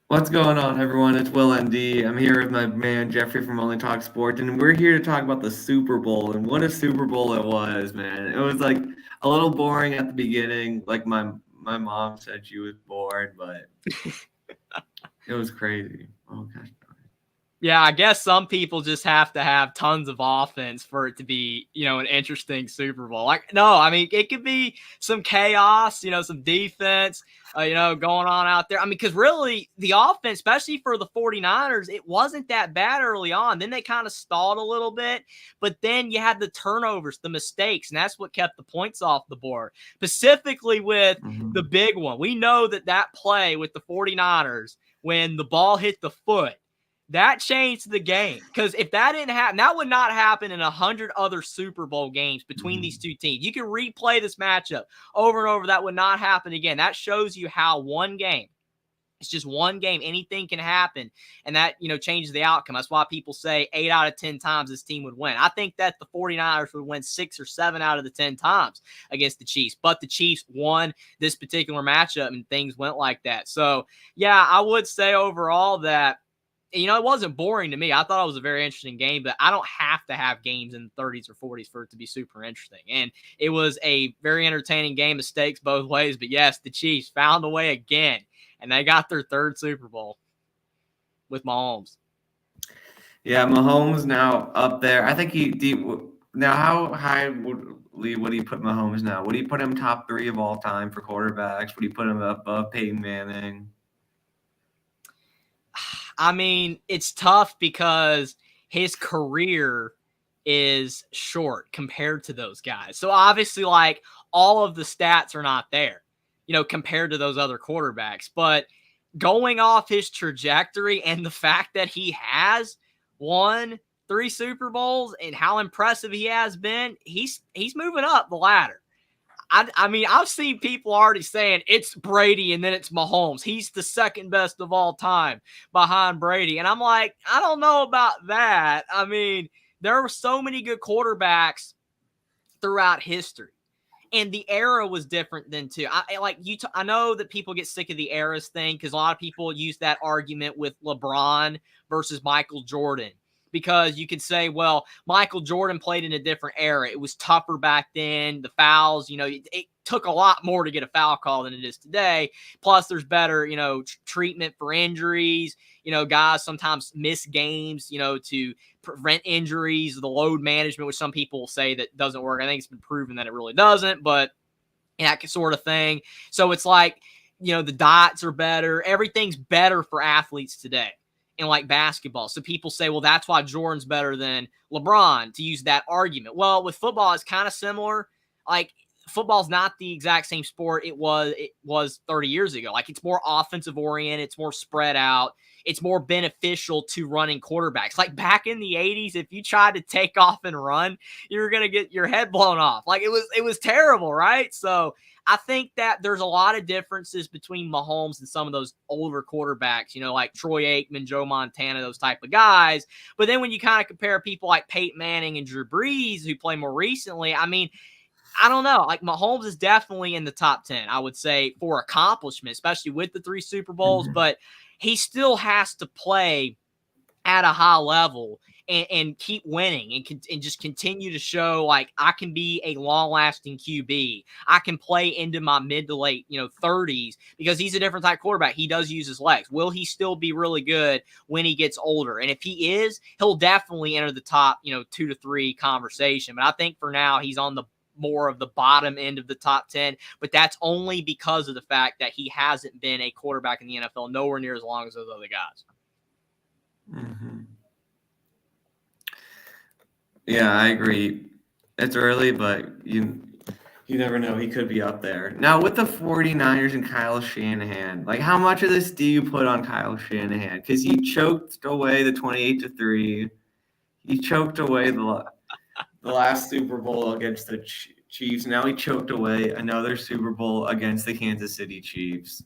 What's going on, everyone? It's Will ND. I'm here with my man Jeffrey from Only Talk Sports, and we're here to talk about the Super Bowl. And what a Super Bowl it was, man! It was like a little boring at the beginning. Like my mom said she was bored, but it was crazy. Oh gosh. Yeah, I guess some people just have to have tons of offense for it to be, an interesting Super Bowl. No, I mean, it could be some chaos, some defense, going on out there. I mean, because really the offense, especially for the 49ers, it wasn't that bad early on. Then they kind of stalled a little bit, but then you had the turnovers, the mistakes, and that's what kept the points off the board. Specifically with the big one. We know that play with the 49ers, when the ball hit the foot, that changed the game, because if that didn't happen, that would not happen in 100 other Super Bowl games between these two teams. You can replay this matchup over and over. That would not happen again. That shows you how one game, it's just one game, anything can happen, and that, changes the outcome. That's why people say 8 out of 10 times this team would win. I think that the 49ers would win 6 or 7 out of the 10 times against the Chiefs, but the Chiefs won this particular matchup, and things went like that. So, yeah, I would say overall that, it wasn't boring to me. I thought it was a very interesting game, but I don't have to have games in the 30s or 40s for it to be super interesting. And it was a very entertaining game, mistakes both ways. But yes, the Chiefs found a way again, and they got their third Super Bowl with Mahomes. Yeah, Mahomes now up there. I think now. How high would he put Mahomes now? Would he put him top 3 of all time for quarterbacks? Would he put him above Peyton Manning? I mean, it's tough because his career is short compared to those guys. So obviously, all of the stats are not there, compared to those other quarterbacks. But going off his trajectory and the fact that he has won 3 Super Bowls and how impressive he has been, he's moving up the ladder. I mean, I've seen people already saying it's Brady and then it's Mahomes. He's the second best of all time behind Brady. And I'm like, I don't know about that. I mean, there were so many good quarterbacks throughout history, and the era was different then too. I know that people get sick of the eras thing, because a lot of people use that argument with LeBron versus Michael Jordan, because you could say, well, Michael Jordan played in a different era. It was tougher back then. The fouls, it took a lot more to get a foul call than it is today. Plus, there's better, treatment for injuries. Guys sometimes miss games, to prevent injuries, the load management, which some people say that doesn't work. I think it's been proven that it really doesn't, but that sort of thing. So it's like, the diets are better. Everything's better for athletes today. And like basketball. So people say, well, that's why Jordan's better than LeBron, to use that argument. Well, with football, it's kind of similar. Like, football's not the exact same sport it was 30 years ago. Like, it's more offensive oriented. It's more spread out. It's more beneficial to running quarterbacks. Like, back in the 80s, if you tried to take off and run, you were going to get your head blown off. Like, it was terrible, right? So I think that there's a lot of differences between Mahomes and some of those older quarterbacks, like Troy Aikman, Joe Montana, those type of guys. But then when you kind of compare people like Peyton Manning and Drew Brees, who play more recently, I mean, I don't know. Like, Mahomes is definitely in the top 10, I would say, for accomplishment, especially with the 3 Super Bowls. But he still has to play at a high level and keep winning and just continue to show, like, I can be a long-lasting QB. I can play into my mid to late, 30s, because he's a different type of quarterback. He does use his legs. Will he still be really good when he gets older? And if he is, he'll definitely enter the top, 2 to 3 conversation. But I think for now he's on the more of the bottom end of the top 10, but that's only because of the fact that he hasn't been a quarterback in the NFL nowhere near as long as those other guys. Mm-hmm. Yeah, I agree. It's early, but you never know. He could be up there. Now, with the 49ers and Kyle Shanahan, like, how much of this do you put on Kyle Shanahan? Because he choked away the 28-3. He choked away the last Super Bowl against the Chiefs. Now he choked away another Super Bowl against the Kansas City Chiefs.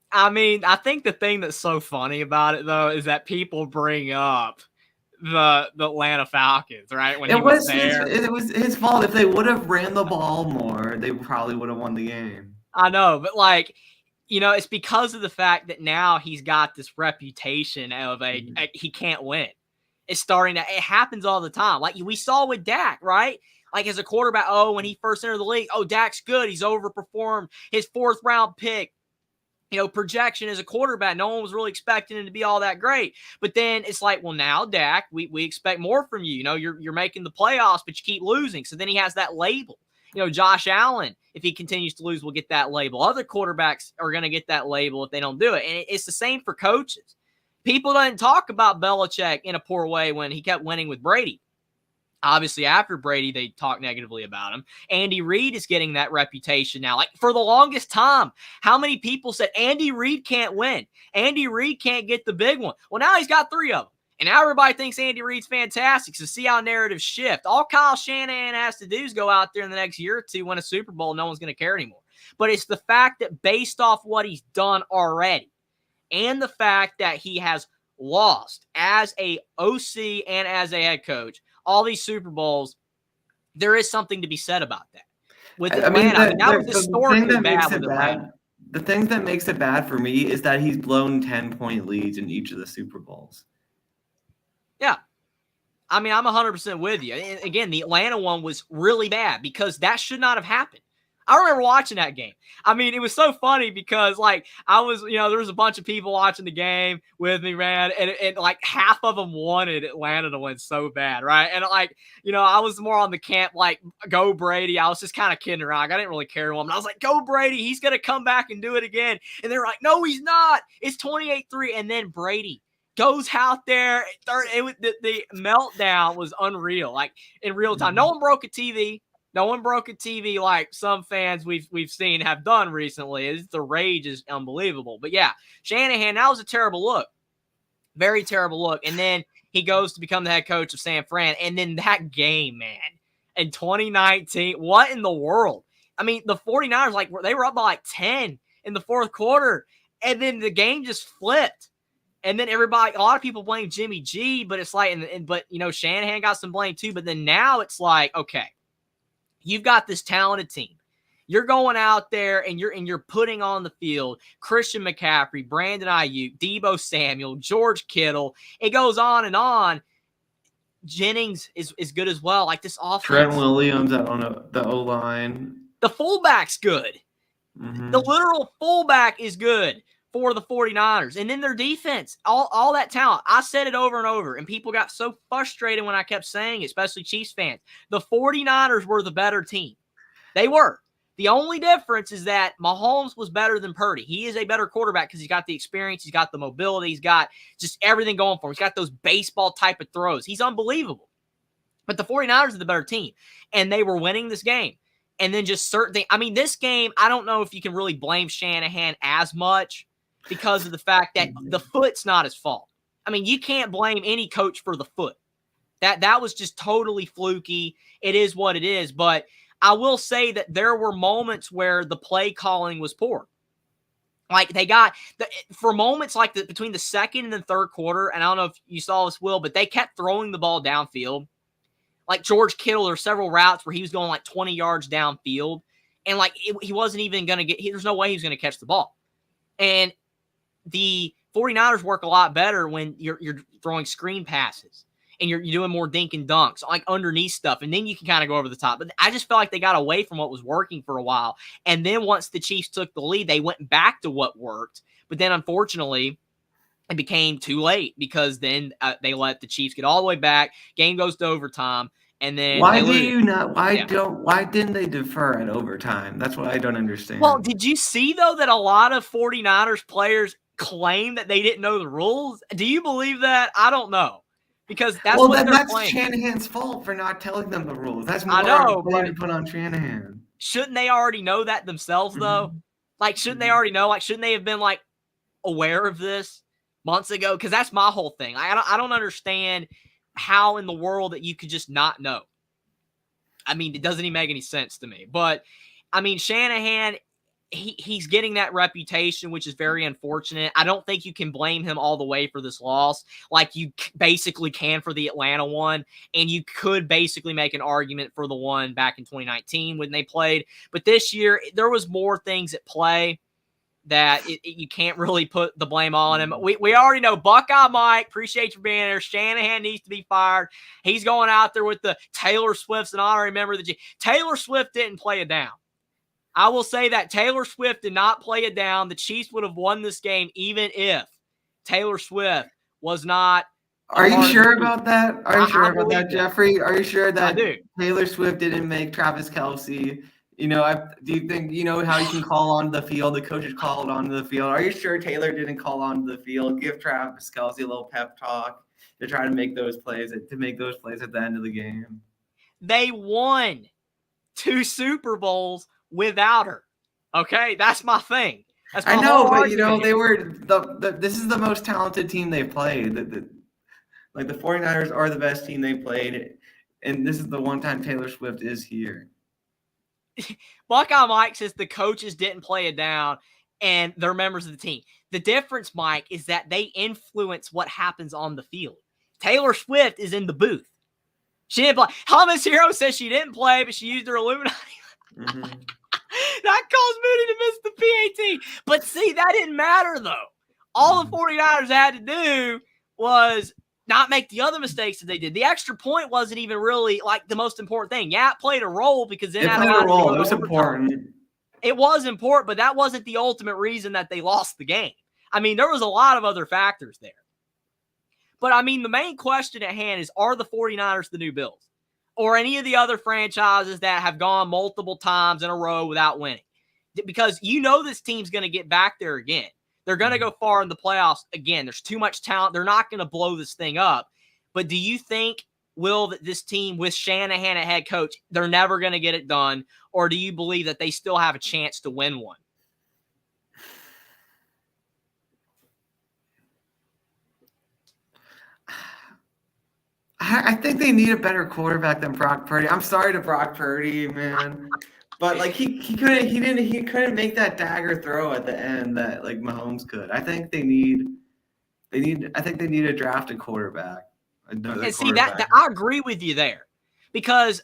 I mean, I think the thing that's so funny about it, though, is that people bring up the Atlanta Falcons, right? When it he was there. It was his fault. If they would have ran the ball more, they probably would have won the game. I know, but like, it's because of the fact that now he's got this reputation of he can't win. It's starting to, it happens all the time. Like we saw with Dak, right? Like as a quarterback, when he first entered the league, Dak's good. He's overperformed his 4th round pick, projection as a quarterback. No one was really expecting him to be all that great. But then it's like, well, now Dak, we expect more from you. You're making the playoffs, but you keep losing. So then he has that label. Josh Allen, if he continues to lose, will get that label. Other quarterbacks are going to get that label if they don't do it. And it's the same for coaches. People didn't talk about Belichick in a poor way when he kept winning with Brady. Obviously, after Brady, they talk negatively about him. Andy Reid is getting that reputation now. Like, for the longest time, how many people said Andy Reid can't win? Andy Reid can't get the big one. Well, now he's got 3 of them. And now everybody thinks Andy Reid's fantastic. So see how narratives shift. All Kyle Shanahan has to do is go out there in the next year or two, win a Super Bowl, no one's going to care anymore. But it's the fact that based off what he's done already, and the fact that he has lost as a OC and as a head coach, all these Super Bowls, there is something to be said about that. With Atlanta, that was historically bad with Atlanta. The thing that makes it bad for me is that he's blown 10-point leads in each of the Super Bowls. Yeah. I'm 100% with you. And again, the Atlanta one was really bad because that should not have happened. I remember watching that game. It was so funny because, I was, there was a bunch of people watching the game with me, man, and half of them wanted Atlanta to win so bad, right? And, I was more on the camp, go Brady. I was just kind of kidding around. I didn't really care to him. And I was like, go Brady. He's going to come back and do it again. And they were like, no, he's not. It's 28-3. And then Brady goes out there. The meltdown was unreal, in real time. No one broke a TV. No one broke a TV like some fans we've seen have done recently. The rage is unbelievable. But yeah, Shanahan, that was a terrible look. Very terrible look. And then he goes to become the head coach of San Fran. And then that game, man, in 2019, what in the world? The 49ers, they were up by 10 in the 4th quarter. And then the game just flipped. And then a lot of people blame Jimmy G, but it's but Shanahan got some blame too. But then now it's okay. You've got this talented team. You're going out there and you're putting on the field Christian McCaffrey, Brandon Ayuk, Deebo Samuel, George Kittle. It goes on and on. Jennings is good as well. This offense. Trent Williams on the O-line. The fullback's good. Mm-hmm. The literal fullback is good for the 49ers. And then their defense, all that talent. I said it over and over, and people got so frustrated when I kept saying it, especially Chiefs fans. The 49ers were the better team. They were. The only difference is that Mahomes was better than Purdy. He is a better quarterback because he's got the experience, he's got the mobility, he's got just everything going for him. He's got those baseball type of throws. He's unbelievable. But the 49ers are the better team, and they were winning this game. And then just certain things. This game, I don't know if you can really blame Shanahan as much, because of the fact that the foot's not his fault. You can't blame any coach for the foot. That was just totally fluky. It is what it is. But I will say that there were moments where the play calling was poor. They got for moments between the 2nd and the 3rd quarter, and I don't know if you saw this, Will, but they kept throwing the ball downfield. George Kittle, there were several routes where he was going 20 yards downfield, and he wasn't even going to get. There's no way he was going to catch the ball. And the 49ers work a lot better when you're throwing screen passes and you're doing more dink and dunks, underneath stuff, and then you can kind of go over the top. But I just felt like they got away from what was working for a while. And then once the Chiefs took the lead, they went back to what worked. But then, unfortunately, it became too late because then they let the Chiefs get all the way back. Game goes to overtime. And then why didn't they defer at overtime? That's what I don't understand. Well, did you see, though, that a lot of 49ers players claim that they didn't know the rules? Do you believe that? I don't know. Because that's that's Shanahan's fault for not telling them the rules. That's more to put on Shanahan. Shouldn't they already know that themselves, though? Shouldn't they already know? Shouldn't they have been aware of this months ago? Because that's my whole thing. I don't understand how in the world that you could just not know. It doesn't even make any sense to me. But Shanahan, he's getting that reputation, which is very unfortunate. I don't think you can blame him all the way for this loss, like you basically can for the Atlanta one, and you could basically make an argument for the one back in 2019 when they played. But this year, there was more things at play that you can't really put the blame on him. We already know Buckeye Mike, appreciate you being there. Shanahan needs to be fired. He's going out there with the Taylor Swift's an honorary member of the Taylor Swift didn't play it down. I will say that Taylor Swift did not play it down. The Chiefs would have won this game even if Taylor Swift was not. Are you sure about that? Are you sure about that, Jeffrey? Are you sure that do. Taylor Swift didn't make Travis Kelce? You know, do you think, you know, how you can call onto the field? The coaches called onto the field. Are you sure Taylor didn't call onto the field? Give Travis Kelce a little pep talk to try to make those plays at the end of the game. They won 2 Super Bowls without her. Okay, that's my thing. That's my I know, but argument. you know, they were this is the most talented team they played. Like the 49ers are the best team they played, and this is the one time Taylor Swift is here. Buckeye Mike says the coaches didn't play it down and they're members of the team. The difference, Mike, is that they influence what happens on the field. Taylor Swift is in the booth. She didn't play. Hummus Hero says she didn't play, but she used her Illuminati. Mm-hmm. That caused Moody to miss the PAT. But see, that didn't matter, though. All the 49ers had to do was not make the other mistakes that they did. The extra point wasn't even really like the most important thing. Yeah, it played a role because it played a role. It was important. It was important, but that wasn't the ultimate reason that they lost the game. I mean, there was a lot of other factors there. But, I mean, the main question at hand is, are the 49ers the new Bills? Or any of the other franchises that have gone multiple times in a row without winning? Because you know this team's going to get back there again. They're going to go far in the playoffs again. There's too much talent. They're not going to blow this thing up. But do you think, Will, that this team with Shanahan at head coach, they're never going to get it done? Or do you believe that they still have a chance to win one? I think they need a better quarterback than Brock Purdy. I'm sorry to Brock Purdy, man. But like he couldn't make that dagger throw at the end that like Mahomes could. I think they need a drafted quarterback. And see that I agree with you there, because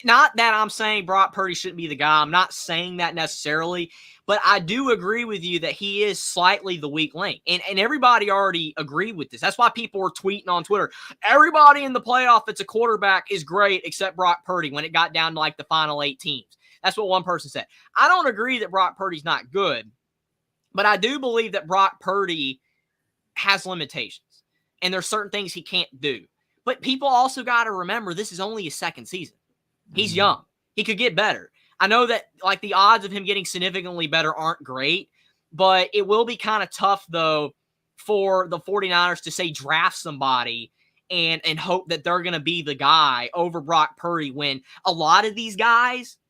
not that I'm saying Brock Purdy shouldn't be the guy. I'm not saying that necessarily, but I do agree with you that he is slightly the weak link, and everybody already agreed with this. That's why people were tweeting on Twitter. Everybody in the playoff that's a quarterback is great except Brock Purdy when it got down to like the final 8 teams. That's what one person said. I don't agree that Brock Purdy's not good, but I do believe that Brock Purdy has limitations, and there's certain things he can't do. But people also got to remember this is only his second season. He's young. He could get better. I know that like the odds of him getting significantly better aren't great, but it will be kind of tough, though, for the 49ers to, say, draft somebody and hope that they're going to be the guy over Brock Purdy when a lot of these guys –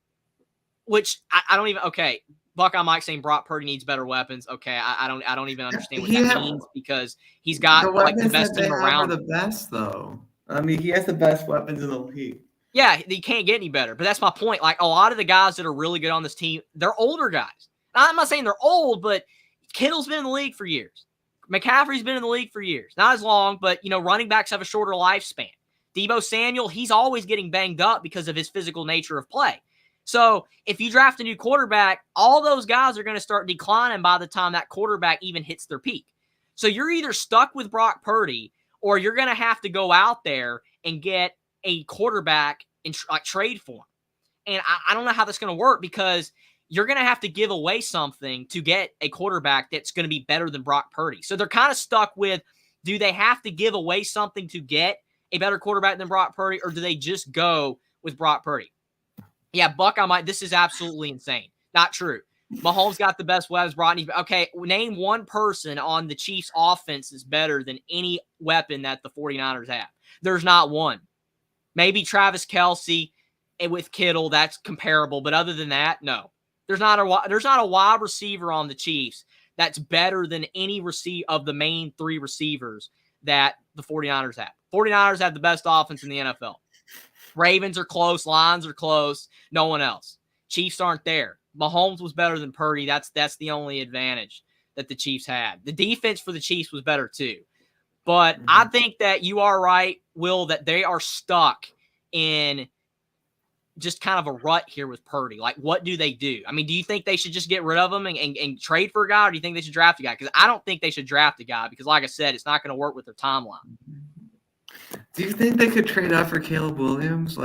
which I don't even – okay, Buckeye Mike saying Brock Purdy needs better weapons. Okay, I don't even understand what that means because he's got like the best team around. The best though. I mean, he has the best weapons in the league. Yeah, he can't get any better. But that's my point. Like a lot of the guys that are really good on this team, they're older guys. Now, I'm not saying they're old, but Kittle's been in the league for years. McCaffrey's been in the league for years. Not as long, but you know, running backs have a shorter lifespan. Deebo Samuel, he's always getting banged up because of his physical nature of play. So if you draft a new quarterback, all those guys are going to start declining by the time that quarterback even hits their peak. So you're either stuck with Brock Purdy or you're going to have to go out there and get a quarterback and trade for him. And I don't know how that's going to work because you're going to have to give away something to get a quarterback that's going to be better than Brock Purdy. So they're kind of stuck with, do they have to give away something to get a better quarterback than Brock Purdy, or do they just go with Brock Purdy? Yeah, Buckeye, this is absolutely insane. Not true. Mahomes got the best weapons. Okay, name one person on the Chiefs' offense is better than any weapon that the 49ers have. There's not one. Maybe Travis Kelce with Kittle, that's comparable. But other than that, no. There's not a wide receiver on the Chiefs that's better than any of the main 3 receivers that the 49ers have. 49ers have the best offense in the NFL. Ravens are close. Lions are close. No one else. Chiefs aren't there. Mahomes was better than Purdy. That's the only advantage that the Chiefs had. The defense for the Chiefs was better too. But I think that you are right, Will, that they are stuck in just kind of a rut here with Purdy. Like, what do they do? I mean, do you think they should just get rid of him and trade for a guy, or do you think they should draft a guy? Because I don't think they should draft a guy because, like I said, it's not going to work with their timeline. Do you think they could trade up for Caleb Williams?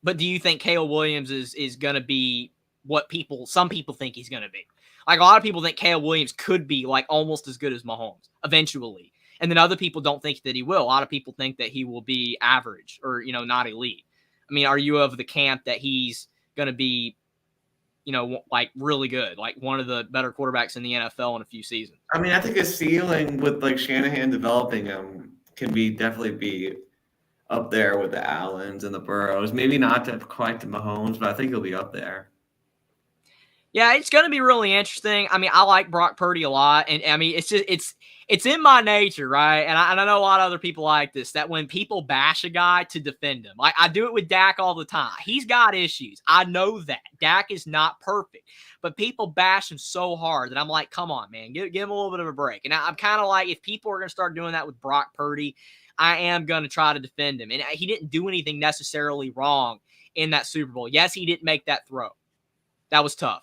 But do you think Caleb Williams is going to be what some people think he's going to be? Like, a lot of people think Caleb Williams could be like almost as good as Mahomes eventually. And then other people don't think that he will. A lot of people think that he will be average or, not elite. I mean, are you of the camp that he's going to be, like really good, like one of the better quarterbacks in the NFL in a few seasons? I mean, I think his ceiling with like Shanahan developing him can definitely be up there with the Allens and the Burrows. Maybe not quite to Mahomes, but I think he'll be up there. Yeah, it's going to be really interesting. I mean, I like Brock Purdy a lot, and I mean, it's in my nature, right? And I know a lot of other people like this, that when people bash a guy to defend him, like I do it with Dak all the time. He's got issues. I know that. Dak is not perfect, but people bash him so hard that I'm like, come on, man, give him a little bit of a break. And I'm kind of like, if people are going to start doing that with Brock Purdy, I am going to try to defend him. And he didn't do anything necessarily wrong in that Super Bowl. Yes, he didn't make that throw. That was tough.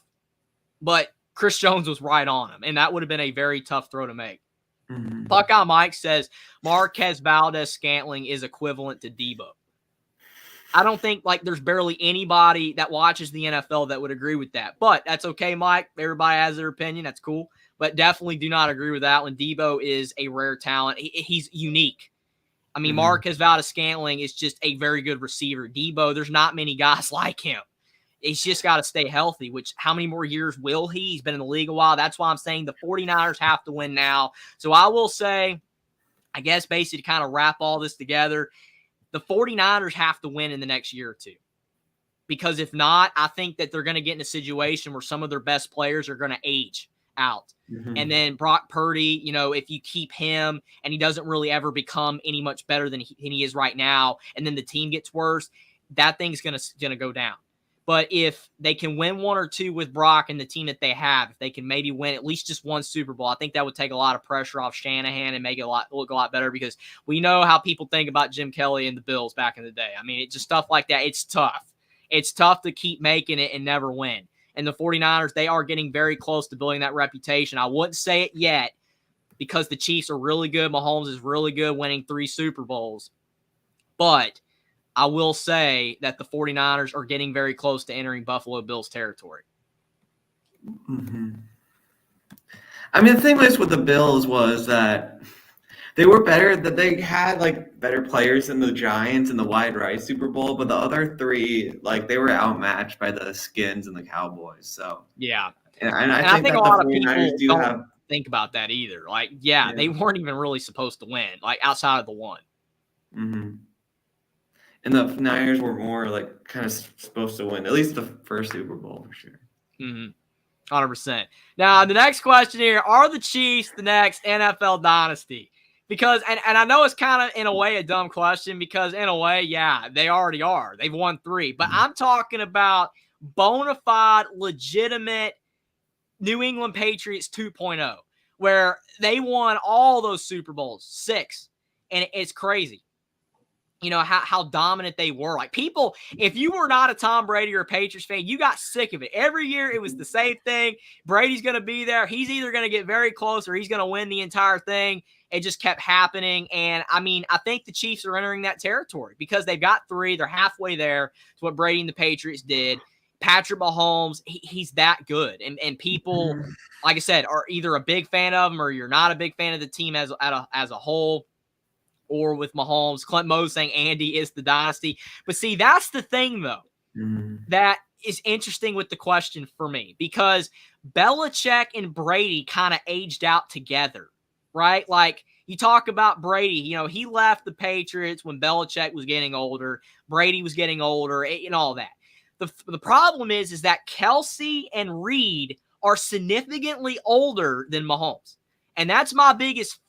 But Chris Jones was right on him, and that would have been a very tough throw to make. Mm-hmm. Buckeye Mike says Marquez Valdez-Scantling is equivalent to Debo. I don't think there's barely anybody that watches the NFL that would agree with that. But that's okay, Mike. Everybody has their opinion. That's cool. But definitely do not agree with that one. Debo is a rare talent. He's unique. I mean, Marquez Valdez-Scantling is just a very good receiver. Debo, there's not many guys like him. He's just got to stay healthy, which how many more years will he? He's been in the league a while. That's why I'm saying the 49ers have to win now. So I will say, I guess basically to kind of wrap all this together, the 49ers have to win in the next year or two. Because if not, I think that they're going to get in a situation where some of their best players are going to age out. Mm-hmm. And then Brock Purdy, if you keep him and he doesn't really ever become any much better than he is right now, and then the team gets worse, that thing's going to go down. But if they can win one or two with Brock and the team that they have, if they can maybe win at least just one Super Bowl, I think that would take a lot of pressure off Shanahan and make it look a lot better, because we know how people think about Jim Kelly and the Bills back in the day. I mean, it's just stuff like that. It's tough. It's tough to keep making it and never win. And the 49ers, they are getting very close to building that reputation. I wouldn't say it yet because the Chiefs are really good. Mahomes is really good, winning 3 Super Bowls. But I will say that the 49ers are getting very close to entering Buffalo Bills territory. Mm-hmm. I mean, the thing with the Bills was that they were better, that they had better players than the Giants in the wide right Super Bowl, but the other 3, they were outmatched by the Skins and the Cowboys. So yeah, and I think a lot of people don't think about that either. They weren't even really supposed to win, outside of the one. Mm-hmm. And the Niners were more kind of supposed to win, at least the first Super Bowl for sure. 100%. Now, the next question here, are the Chiefs the next NFL dynasty? Because, and I know it's kind of in a way a dumb question, because in a way, yeah, they already are. They've won 3. But I'm talking about bona fide, legitimate New England Patriots 2.0, where they won all those Super Bowls, 6. And it's crazy. How dominant they were. People, if you were not a Tom Brady or a Patriots fan, you got sick of it. Every year it was the same thing. Brady's going to be there. He's either going to get very close or he's going to win the entire thing. It just kept happening. And I mean, I think the Chiefs are entering that territory because they've got 3. They're halfway there to what Brady and the Patriots did. Patrick Mahomes, he's that good. And people, like I said, are either a big fan of him or you're not a big fan of the team as a whole. Or with Mahomes, Clint Moe saying Andy is the dynasty. But see, that's the thing, though, that is interesting with the question for me, because Belichick and Brady kind of aged out together, right? You talk about Brady, he left the Patriots when Belichick was getting older. Brady was getting older and all that. The problem is that Kelsey and Reed are significantly older than Mahomes. And that's my biggest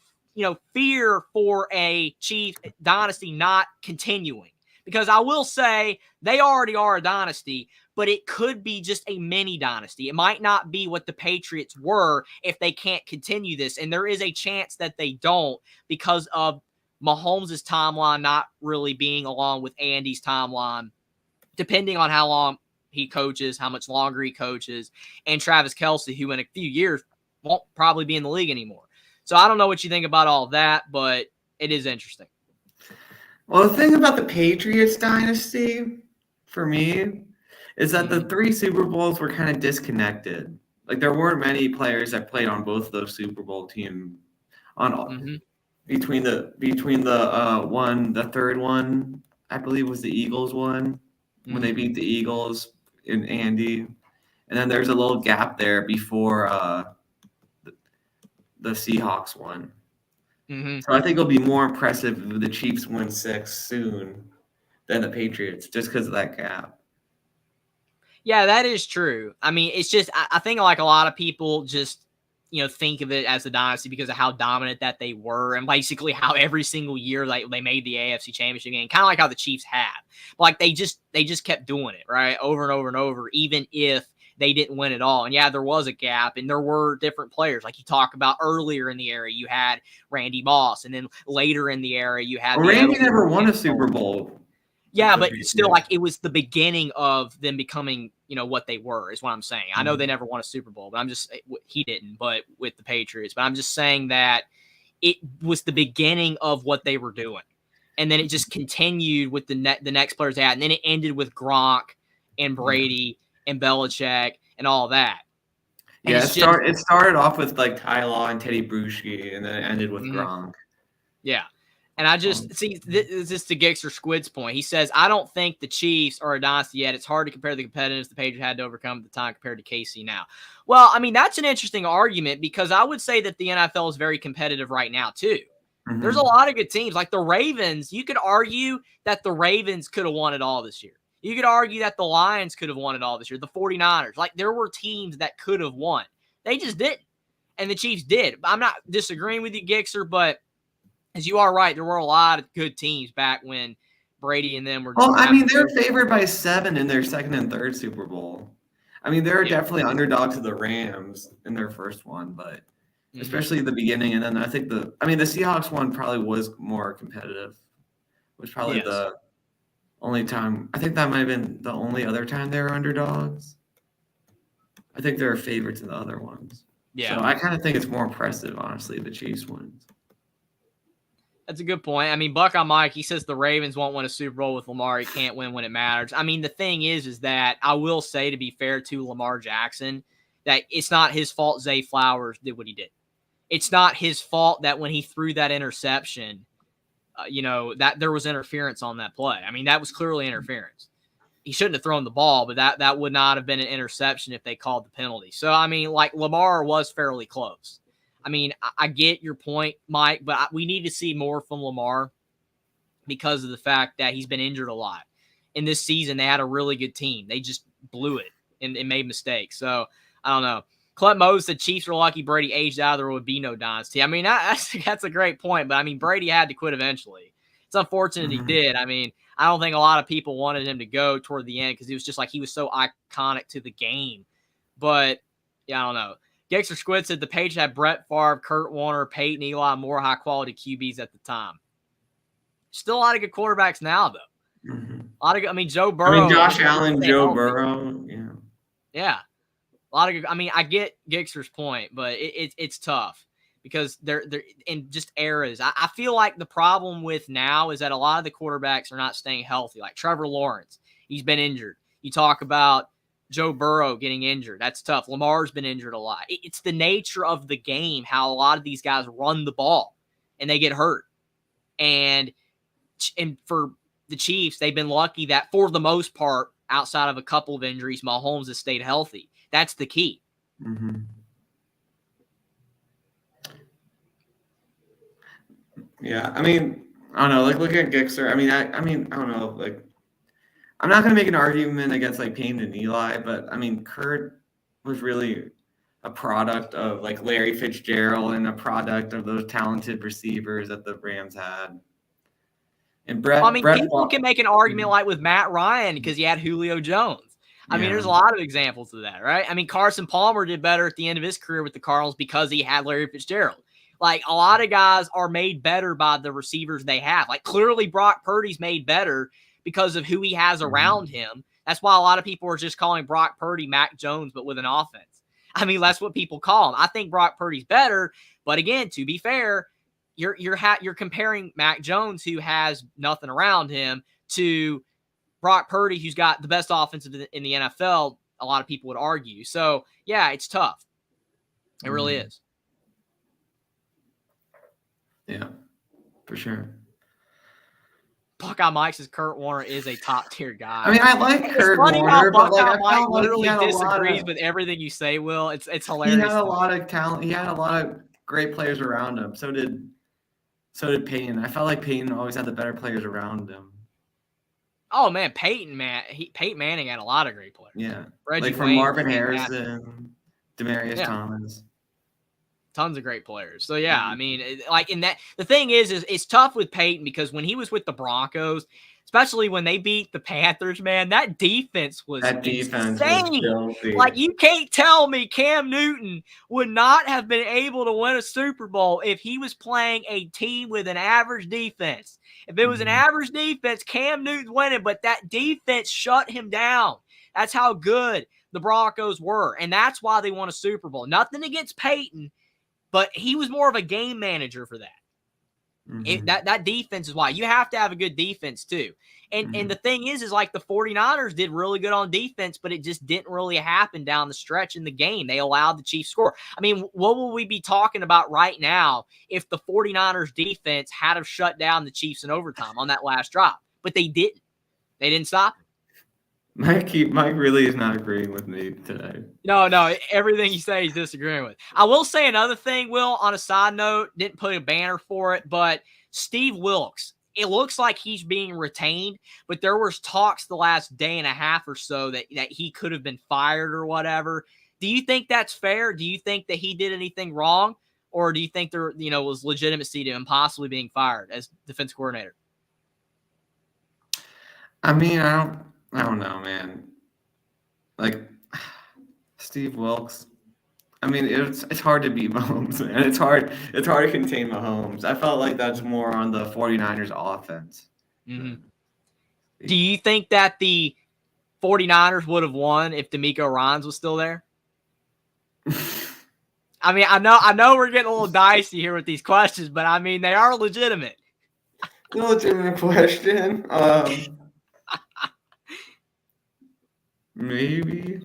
fear for a Chief dynasty not continuing, because I will say they already are a dynasty, but it could be just a mini dynasty. It might not be what the Patriots were if they can't continue this. And there is a chance that they don't because of Mahomes' timeline not really being along with Andy's timeline, depending on how long he coaches, how much longer he coaches, and Travis Kelce, who in a few years won't probably be in the league anymore. So I don't know what you think about all that, but it is interesting. Well, the thing about the Patriots dynasty, for me, is that the 3 Super Bowls were kind of disconnected. Like there weren't many players that played on both of those Super Bowl teams. Between the the third one, I believe was the Eagles one when they beat the Eagles in Andy, and then there's a little gap there before the Seahawks one. So I think it'll be more impressive if the Chiefs win 6 soon than the Patriots, just because of that gap. Yeah, that is true. I mean, it's just I think like a lot of people just think of it as a dynasty because of how dominant that they were, and basically how every single year they made the AFC Championship game, kind of like how the Chiefs have. Like they just kept doing it right over and over and over, even if they didn't win it all. And yeah, there was a gap, and there were different players. Like you talk about earlier in the era, you had Randy Moss, and then later in the era, you had Randy never won a Super Bowl. Yeah, but still, like it was the beginning of them becoming, what they were, is what I'm saying. I know they never won a Super Bowl, but he didn't, but with the Patriots. But I'm just saying that it was the beginning of what they were doing. And then it just continued with the next players they had. And then it ended with Gronk and Brady and Belichick and all that. And it started off with like Ty Law and Teddy Bruschi, and then it ended with Gronk. Yeah. And I just see this is to Gixxer Squid's point. He says, I don't think the Chiefs are a dynasty yet. It's hard to compare the competitiveness the Patriots had to overcome at the time compared to KC now. Well, I mean, that's an interesting argument because I would say that the NFL is very competitive right now, too. There's a lot of good teams. Like the Ravens, you could argue that the Ravens could have won it all this year. You could argue that the Lions could have won it all this year. The 49ers. Like there were teams that could have won. They just didn't. And the Chiefs did. I'm not disagreeing with you, Gixxer, but as you are right, there were a lot of good teams back when Brady and them were. Well, I mean, they're favored by 7 in their second and third Super Bowl. I mean, they're definitely underdogs to the Rams in their first one, but especially at the beginning. And then I think the Seahawks one probably was more competitive. It was probably the only time. I think that might have been the only other time they were underdogs. I think they're favorites in the other ones. Yeah. So I kind of think it's more impressive, honestly, the Chiefs wins. That's a good point. I mean, Buckeye Mike, he says the Ravens won't win a Super Bowl with Lamar. He can't win when it matters. I mean, the thing is that I will say, to be fair to Lamar Jackson, that it's not his fault Zay Flowers did what he did. It's not his fault that when he threw that interception, that there was interference on that play. I mean, that was clearly interference. He shouldn't have thrown the ball, but that would not have been an interception if they called the penalty. So, I mean, like Lamar was fairly close. I mean, I get your point, Mike, but we need to see more from Lamar because of the fact that he's been injured a lot. In this season, they had a really good team. They just blew it and made mistakes. So, I don't know. Clint Mose said Chiefs are lucky Brady aged out. There would be no dynasty. I mean, that's a great point, but, I mean, Brady had to quit eventually. It's unfortunate he did. I mean, I don't think a lot of people wanted him to go toward the end because he was just like he was so iconic to the game. But, yeah, I don't know. Gixxer Squid said the Patriots had Brett Favre, Kurt Warner, Peyton, Eli, more high-quality QBs at the time. Still a lot of good quarterbacks now, though. A lot of, Joe Burrow. Josh Allen, Joe Burrow. Yeah. A lot of good. I mean, I get Gixxer's point, but it's tough because they're in just eras. I feel like the problem with now is that a lot of the quarterbacks are not staying healthy. Like Trevor Lawrence, he's been injured. You talk about Joe Burrow getting injured. That's tough. Lamar's been injured a lot. It's the nature of the game, how a lot of these guys run the ball and they get hurt. And for the Chiefs, they've been lucky that for the most part, outside of a couple of injuries, Mahomes has stayed healthy. That's the key. Yeah, I mean, I don't know. Like, look at Gixxer. I mean, I don't know. Like, I'm not going to make an argument against like Payne and Eli, but I mean, Kurt was really a product of like Larry Fitzgerald and a product of those talented receivers that the Rams had. And people can make an argument like with Matt Ryan because he had Julio Jones. I mean, there's a lot of examples of that, right? I mean, Carson Palmer did better at the end of his career with the Cardinals because he had Larry Fitzgerald. Like, a lot of guys are made better by the receivers they have. Like, clearly Brock Purdy's made better because of who he has around him. That's why a lot of people are just calling Brock Purdy Mac Jones, but with an offense. I mean, that's what people call him. I think Brock Purdy's better, but again, to be fair, you're comparing Mac Jones, who has nothing around him, to Brock Purdy, who's got the best offense in the NFL. A lot of people would argue. So yeah, it's tough. It really is. Yeah, for sure. Buckeye Mike says Kurt Warner is a top tier guy. I mean, I like Kurt Warner, but like, I felt like literally disagrees with everything you say, Will. It's hilarious. He had a lot of talent. He had a lot of great players around him. So did Peyton. I felt like Peyton always had the better players around him. Oh man, Peyton Manning had a lot of great players. Yeah, Reggie like from Wayne, Marvin Harrison, Demaryius Thomas. Tons of great players. So yeah, I mean, the thing is it's tough with Peyton because when he was with the Broncos, especially when they beat the Panthers, man, that defense was insane. Like, you can't tell me Cam Newton would not have been able to win a Super Bowl if he was playing a team with an average defense. If it was an average defense, Cam Newton's winning, but that defense shut him down. That's how good the Broncos were, and that's why they won a Super Bowl. Nothing against Peyton, but he was more of a game manager for that. That defense is why. You have to have a good defense too. And the thing is like the 49ers did really good on defense, but it just didn't really happen down the stretch in the game. They allowed the Chiefs score. I mean, what will we be talking about right now if the 49ers defense had have shut down the Chiefs in overtime on that last drive? But they didn't. They didn't stop. Mike really is not agreeing with me today. No, everything you say he's disagreeing with. I will say another thing, Will, on a side note, didn't put a banner for it, but Steve Wilkes, it looks like he's being retained, but there was talks the last day and a half or so that he could have been fired or whatever. Do you think that's fair? Do you think that he did anything wrong? Or do you think there was legitimacy to him possibly being fired as defense coordinator? I mean, I don't know, man. Like, Steve Wilkes. I mean, it's hard to beat Mahomes, man. It's hard to contain Mahomes. I felt like that's more on the 49ers offense. Do you think that the 49ers would have won if DeMeco Ryans was still there? I mean, I know we're getting a little dicey here with these questions, but I mean, they are legitimate. Legitimate question. Maybe.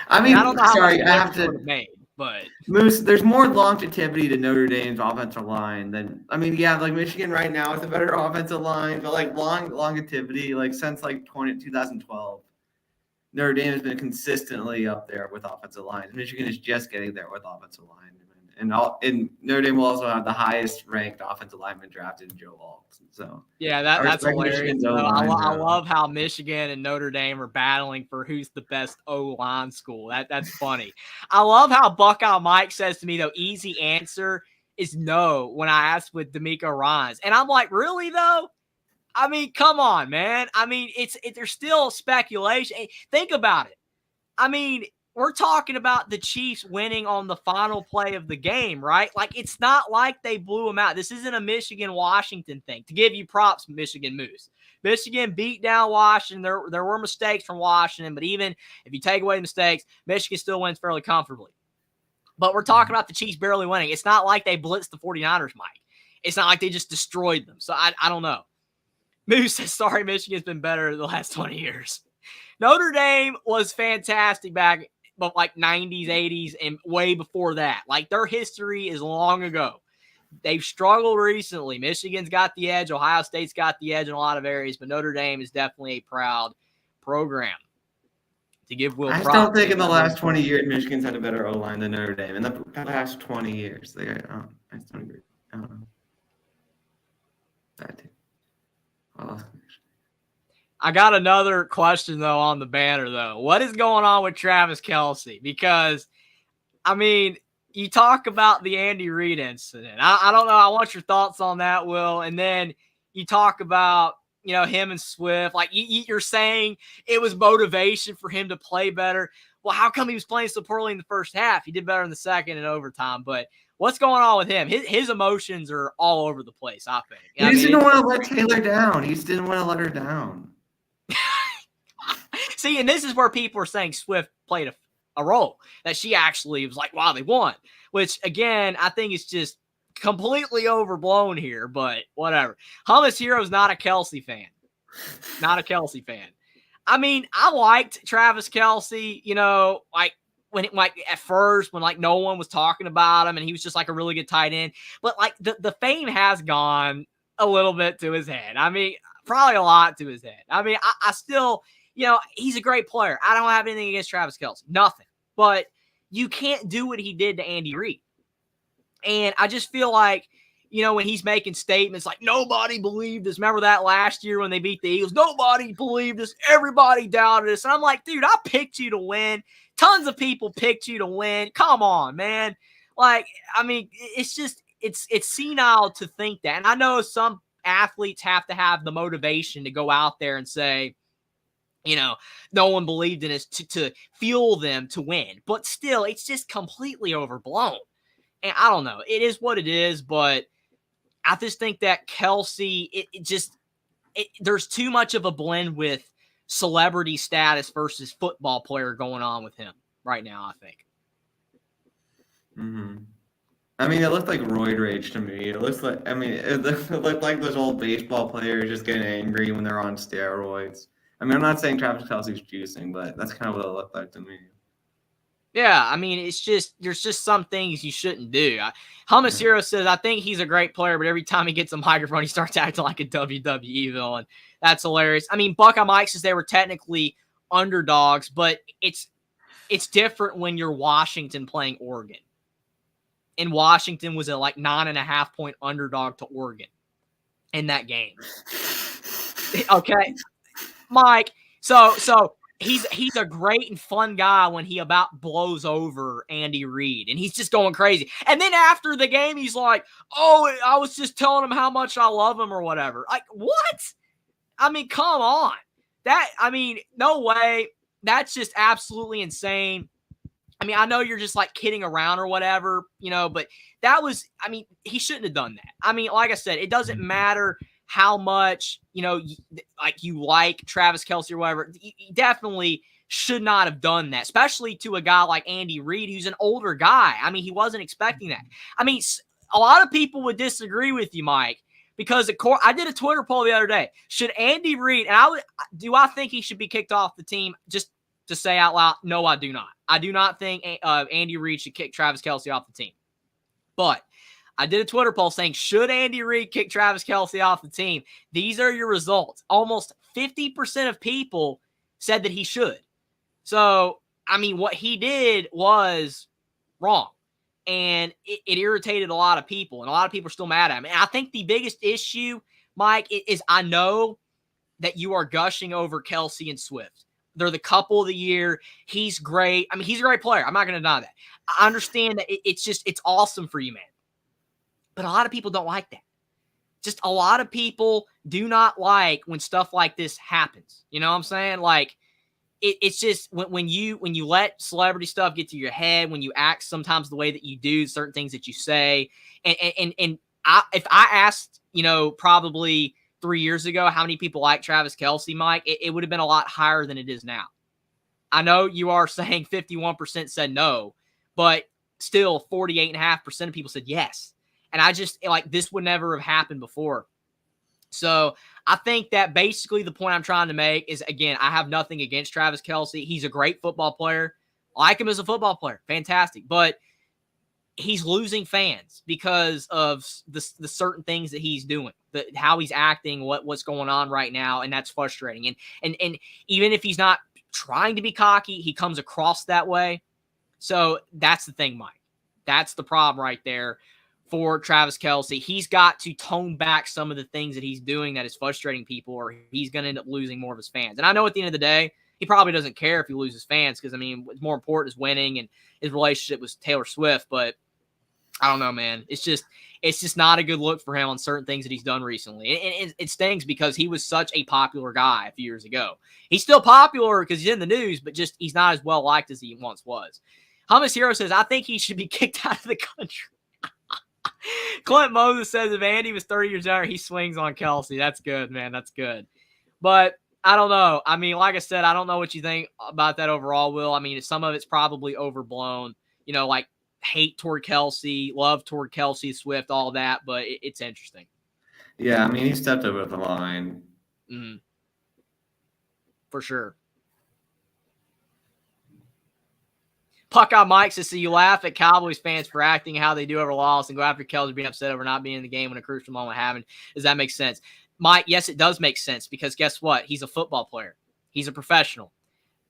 I mean, I don't know how sorry, much I have to. made, but Moose, there's more longevity to Notre Dame's offensive line than like Michigan right now is a better offensive line, but like longevity, like since like 2012, Notre Dame has been consistently up there with offensive line. Michigan is just getting there with offensive line. And Notre Dame will also have the highest ranked offensive lineman drafted in Joe Walton. So yeah, that's hilarious. I love how Michigan and Notre Dame are battling for who's the best O-line school. That's funny. I love how Buckeye Mike says to me, though, easy answer is no when I asked with DeMeco Ryans. And I'm like, really though? I mean, come on, man. I mean, there's still speculation. Think about it. I mean, we're talking about the Chiefs winning on the final play of the game, right? Like, it's not like they blew them out. This isn't a Michigan-Washington thing. To give you props, Michigan Moose. Michigan beat down Washington. There were mistakes from Washington, but even if you take away the mistakes, Michigan still wins fairly comfortably. But we're talking about the Chiefs barely winning. It's not like they blitzed the 49ers, Mike. It's not like they just destroyed them. So I don't know. Moose says, sorry, Michigan's been better the last 20 years. Notre Dame was fantastic back but like 90s, 80s, and way before that. Like, their history is long ago. They've struggled recently. Michigan's got the edge. Ohio State's got the edge in a lot of areas, but Notre Dame is definitely a proud program. To give Will props. I still think in the last 20 years, Michigan's had a better O-line than Notre Dame. In the last 20 years. I just don't agree. I don't know. That too. I got another question, though, on the banner, though. What is going on with Travis Kelce? Because, I mean, you talk about the Andy Reid incident. I don't know. I want your thoughts on that, Will. And then you talk about, him and Swift. Like, you're saying it was motivation for him to play better. well, how come he was playing so poorly in the first half? He did better in the second and overtime. But what's going on with him? His emotions are all over the place, I think. He just didn't want to let Taylor down. He just didn't want to let her down. See, and this is where people are saying Swift played a role, that she actually was like, wow, they won. Which, again, I think is just completely overblown here, but whatever. Hummus Hero's not a Kelsey fan. Not a Kelsey fan. I mean, I liked Travis Kelce, like at first when like no one was talking about him and he was just like a really good tight end. But like the fame has gone a little bit to his head. I mean, probably a lot to his head. I mean, I still, he's a great player. I don't have anything against Travis Kelce. Nothing. But you can't do what he did to Andy Reid. And I just feel like, when he's making statements like nobody believed us. Remember that last year when they beat the Eagles? Nobody believed us. Everybody doubted us. And I'm like, dude, I picked you to win. Tons of people picked you to win. Come on, man. Like, I mean, it's just, it's senile to think that. And I know some athletes have to have the motivation to go out there and say, no one believed in us to fuel them to win. But still, it's just completely overblown. And I don't know. It is what it is, but I just think that Kelsey, there's too much of a blend with celebrity status versus football player going on with him right now, I think. Mm-hmm. I mean, it looked like roid rage to me. It looks like, it looked like those old baseball players just getting angry when they're on steroids. I mean, I'm not saying Travis Kelce's juicing, but that's kind of what it looked like to me. Yeah, I mean, there's just some things you shouldn't do. Hummus Hero says, I think he's a great player, but every time he gets a microphone, he starts acting like a WWE villain. That's hilarious. I mean, Buckeye Mike says they were technically underdogs, but it's different when you're Washington playing Oregon. And Washington was a like 9.5-point underdog to Oregon in that game. Okay, Mike. So he's a great and fun guy when he about blows over Andy Reid, and he's just going crazy. And then after the game, he's like, "Oh, I was just telling him how much I love him or whatever." Like, what? I mean, come on. No way. That's just absolutely insane. I mean, I know you're just like kidding around or whatever, but that was, he shouldn't have done that. I mean, like I said, it doesn't matter how much, you like Travis Kelce or whatever. You definitely should not have done that, especially to a guy like Andy Reid, who's an older guy. I mean, he wasn't expecting that. I mean, a lot of people would disagree with you, Mike, because I did a Twitter poll the other day. Should Andy Reid, and do I think he should be kicked off the team? Just to say out loud, no, I do not. I do not think Andy Reid should kick Travis Kelce off the team. But I did a Twitter poll saying, should Andy Reid kick Travis Kelce off the team? These are your results. Almost 50% of people said that he should. So, I mean, what he did was wrong. And it irritated a lot of people. And a lot of people are still mad at him. And I think the biggest issue, Mike, is I know that you are gushing over Kelce and Swift. They're the couple of the year. He's great. I mean, he's a great player. I'm not going to deny that. I understand that it's awesome for you, man. But a lot of people don't like that. Just a lot of people do not like when stuff like this happens. You know what I'm saying? Like, it's just when you let celebrity stuff get to your head, when you act sometimes the way that you do, certain things that you say. And if I asked, probably 3 years ago how many people like Travis Kelce, Mike, it would have been a lot higher than it is now. I know you are saying 51% said no, but still 48.5% of people said yes. And I just, this would never have happened before. So I think that basically the point I'm trying to make is, again, I have nothing against Travis Kelce. He's a great football player. I like him as a football player. Fantastic. But he's losing fans because of the certain things that he's doing, how he's acting, what's going on right now, and that's frustrating. And even if he's not trying to be cocky, he comes across that way. So that's the thing, Mike. That's the problem right there for Travis Kelce. He's got to tone back some of the things that he's doing that is frustrating people, or he's going to end up losing more of his fans. And I know at the end of the day, he probably doesn't care if he loses fans because, what's more important is winning and his relationship with Taylor Swift. But I don't know, man. It's just not a good look for him on certain things that he's done recently. And it stings because he was such a popular guy a few years ago. He's still popular because he's in the news, but just he's not as well liked as he once was. Hummus Hero says, I think he should be kicked out of the country. Clint Moses says, if Andy was 30 years younger, he swings on Kelsey. That's good, man. That's good. But I don't know. I mean, like I said, I don't know what you think about that overall, Will. I mean, some of it's probably overblown, like hate toward Kelsey, love toward Kelsey, Swift, all that, but it's interesting. Yeah, I mean, he stepped over the line. Mm-hmm. For sure. Puck-Eye Mike says, so you laugh at Cowboys fans for acting how they do over loss and go after Kelsey being upset over not being in the game when a crucial moment happened. Does that make sense? Mike, yes, it does make sense because guess what? He's a football player. He's a professional.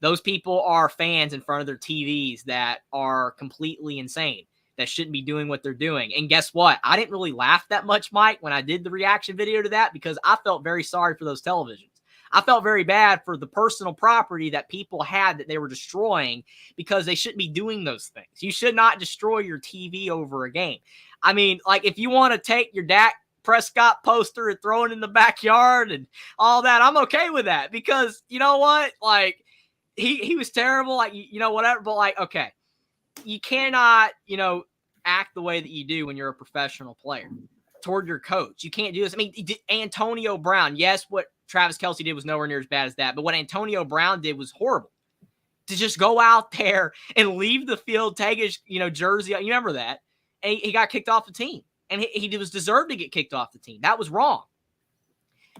Those people are fans in front of their TVs that are completely insane, that shouldn't be doing what they're doing. And guess what? I didn't really laugh that much, Mike, when I did the reaction video to that because I felt very sorry for those televisions. I felt very bad for the personal property that people had that they were destroying because they shouldn't be doing those things. You should not destroy your TV over a game. I mean, like if you want to take your Dak Prescott poster and throw it in the backyard and all that, I'm okay with that because you know what? Like he was terrible, like, whatever, but like, okay, you cannot, act the way that you do when you're a professional player toward your coach. You can't do this. I mean, Antonio Brown, yes, what Travis Kelce did was nowhere near as bad as that, but what Antonio Brown did was horrible. To just go out there and leave the field, take his, jersey, you remember that, and he got kicked off the team, and he was deserved to get kicked off the team. That was wrong.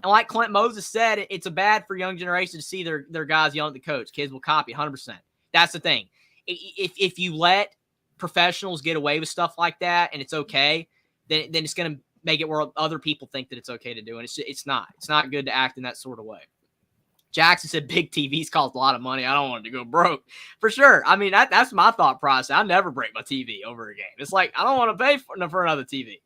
And like Clint Moses said, it's a bad for young generation to see their guys yelling at the coach. Kids will copy 100%. That's the thing. If you let professionals get away with stuff like that and it's okay, then it's going to make it where other people think that it's okay to do. And it's not. It's not good to act in that sort of way. Jackson said big TVs cost a lot of money. I don't want it to go broke. For sure. I mean, that's my thought process. I never break my TV over a game. It's like, I don't want to pay for another TV.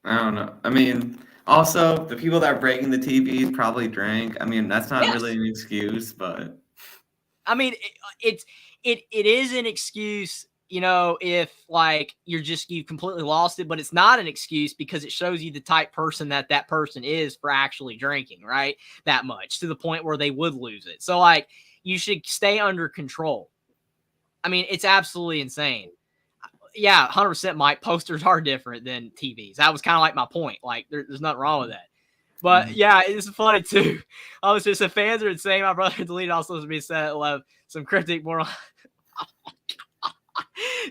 I don't know. I mean, also, the people that are breaking the TVs probably drank. I mean, that's not really an excuse, but. I mean, it is an excuse, if like you completely lost it, but it's not an excuse because it shows you the type person that person is for actually drinking, right? That much to the point where they would lose it. So like you should stay under control. I mean, it's absolutely insane. Yeah, 100%, Mike. Posters are different than TVs. That was kind of like my point. Like there's nothing wrong with that. But yeah, it's funny too. I was just fans are insane. My brother deleted all social media said love some cryptic moral.